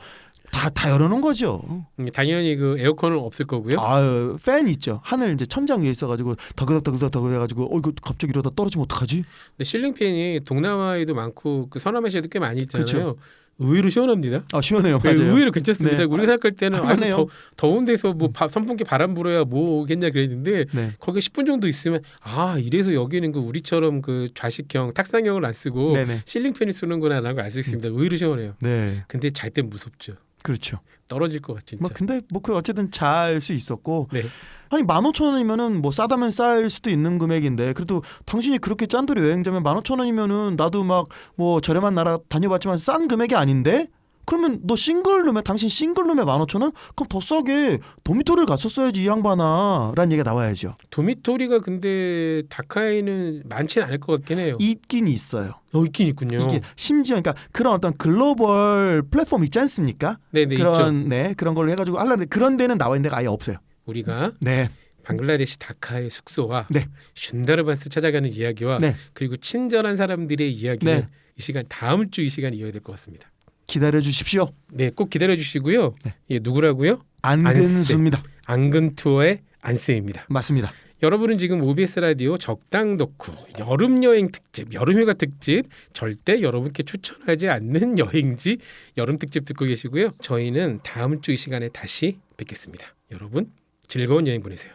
다 열어놓은 거죠. 당연히 그 에어컨은 없을 거고요. 아 팬 있죠. 하늘 이제 천장 위에 있어가지고 더그덕 해가지고 이거 갑자기 이러다 떨어지면 어떡하지? 근데 실링팬이 동남아에도 많고 그 서남아시아에도 꽤 많이 있잖아요. 그쵸. 의외로 시원합니다. 아 시원해요. 네, 맞아요. 의외로 괜찮습니다. 네. 우리가 생각할 때는 아이고, 할만해요. 더운 데서 뭐 선풍기 바람 불어야 뭐겠냐 그랬는데 네. 거기 10분 정도 있으면 아 이래서 여기는 그 우리처럼 그 좌식형 탁상형을 안 쓰고 네네. 실링팬을 쓰는구나라는 걸 알 수 있습니다. 의외로 시원해요. 네. 근데 잘 땐 무섭죠. 그렇죠. 떨어질 것 같 진짜. 뭐 근데 뭐 그 어쨌든 잘 수 있었고 네. 아니 15,000원이면은 뭐 싸다면 쌀 수도 있는 금액인데 그래도 당신이 그렇게 짠돌이 여행자면 15,000원이면은 나도 막 뭐 저렴한 나라 다녀봤지만 싼 금액이 아닌데 그러면 너 싱글룸에 당신 싱글룸에 15,000원? 그럼 더 싸게 도미토리를 갔었어야지 이 양반아 라는 얘기가 나와야죠. 도미토리가 근데 다카에는 많지는 않을 것 같긴 해요. 있긴 있어요. 있긴 있군요. 이게 심지어 그러니까 그런 어떤 글로벌 플랫폼 있지 않습니까? 네네 있죠. 그런 네 그런 걸로 해가지고 하려는데 그런 데는 나와 있는 데가 아예 없어요. 우리가 네. 방글라데시 다카의 숙소와 네. 슌다르반스 찾아가는 이야기와 네. 그리고 친절한 사람들의 이야기는 네. 이 시간 다음 주 이 시간 이어야 될 것 같습니다. 기다려 주십시오. 네, 꼭 기다려 주시고요. 네. 예, 누구라고요? 안근수입니다. 안근 투어의 안쌤입니다. 맞습니다. 여러분은 지금 OBS 라디오 적당 덕후 여름 여행 특집, 여름휴가 특집, 절대 여러분께 추천하지 않는 여행지 여름 특집 듣고 계시고요. 저희는 다음 주 이 시간에 다시 뵙겠습니다. 여러분 즐거운 여행 보내세요.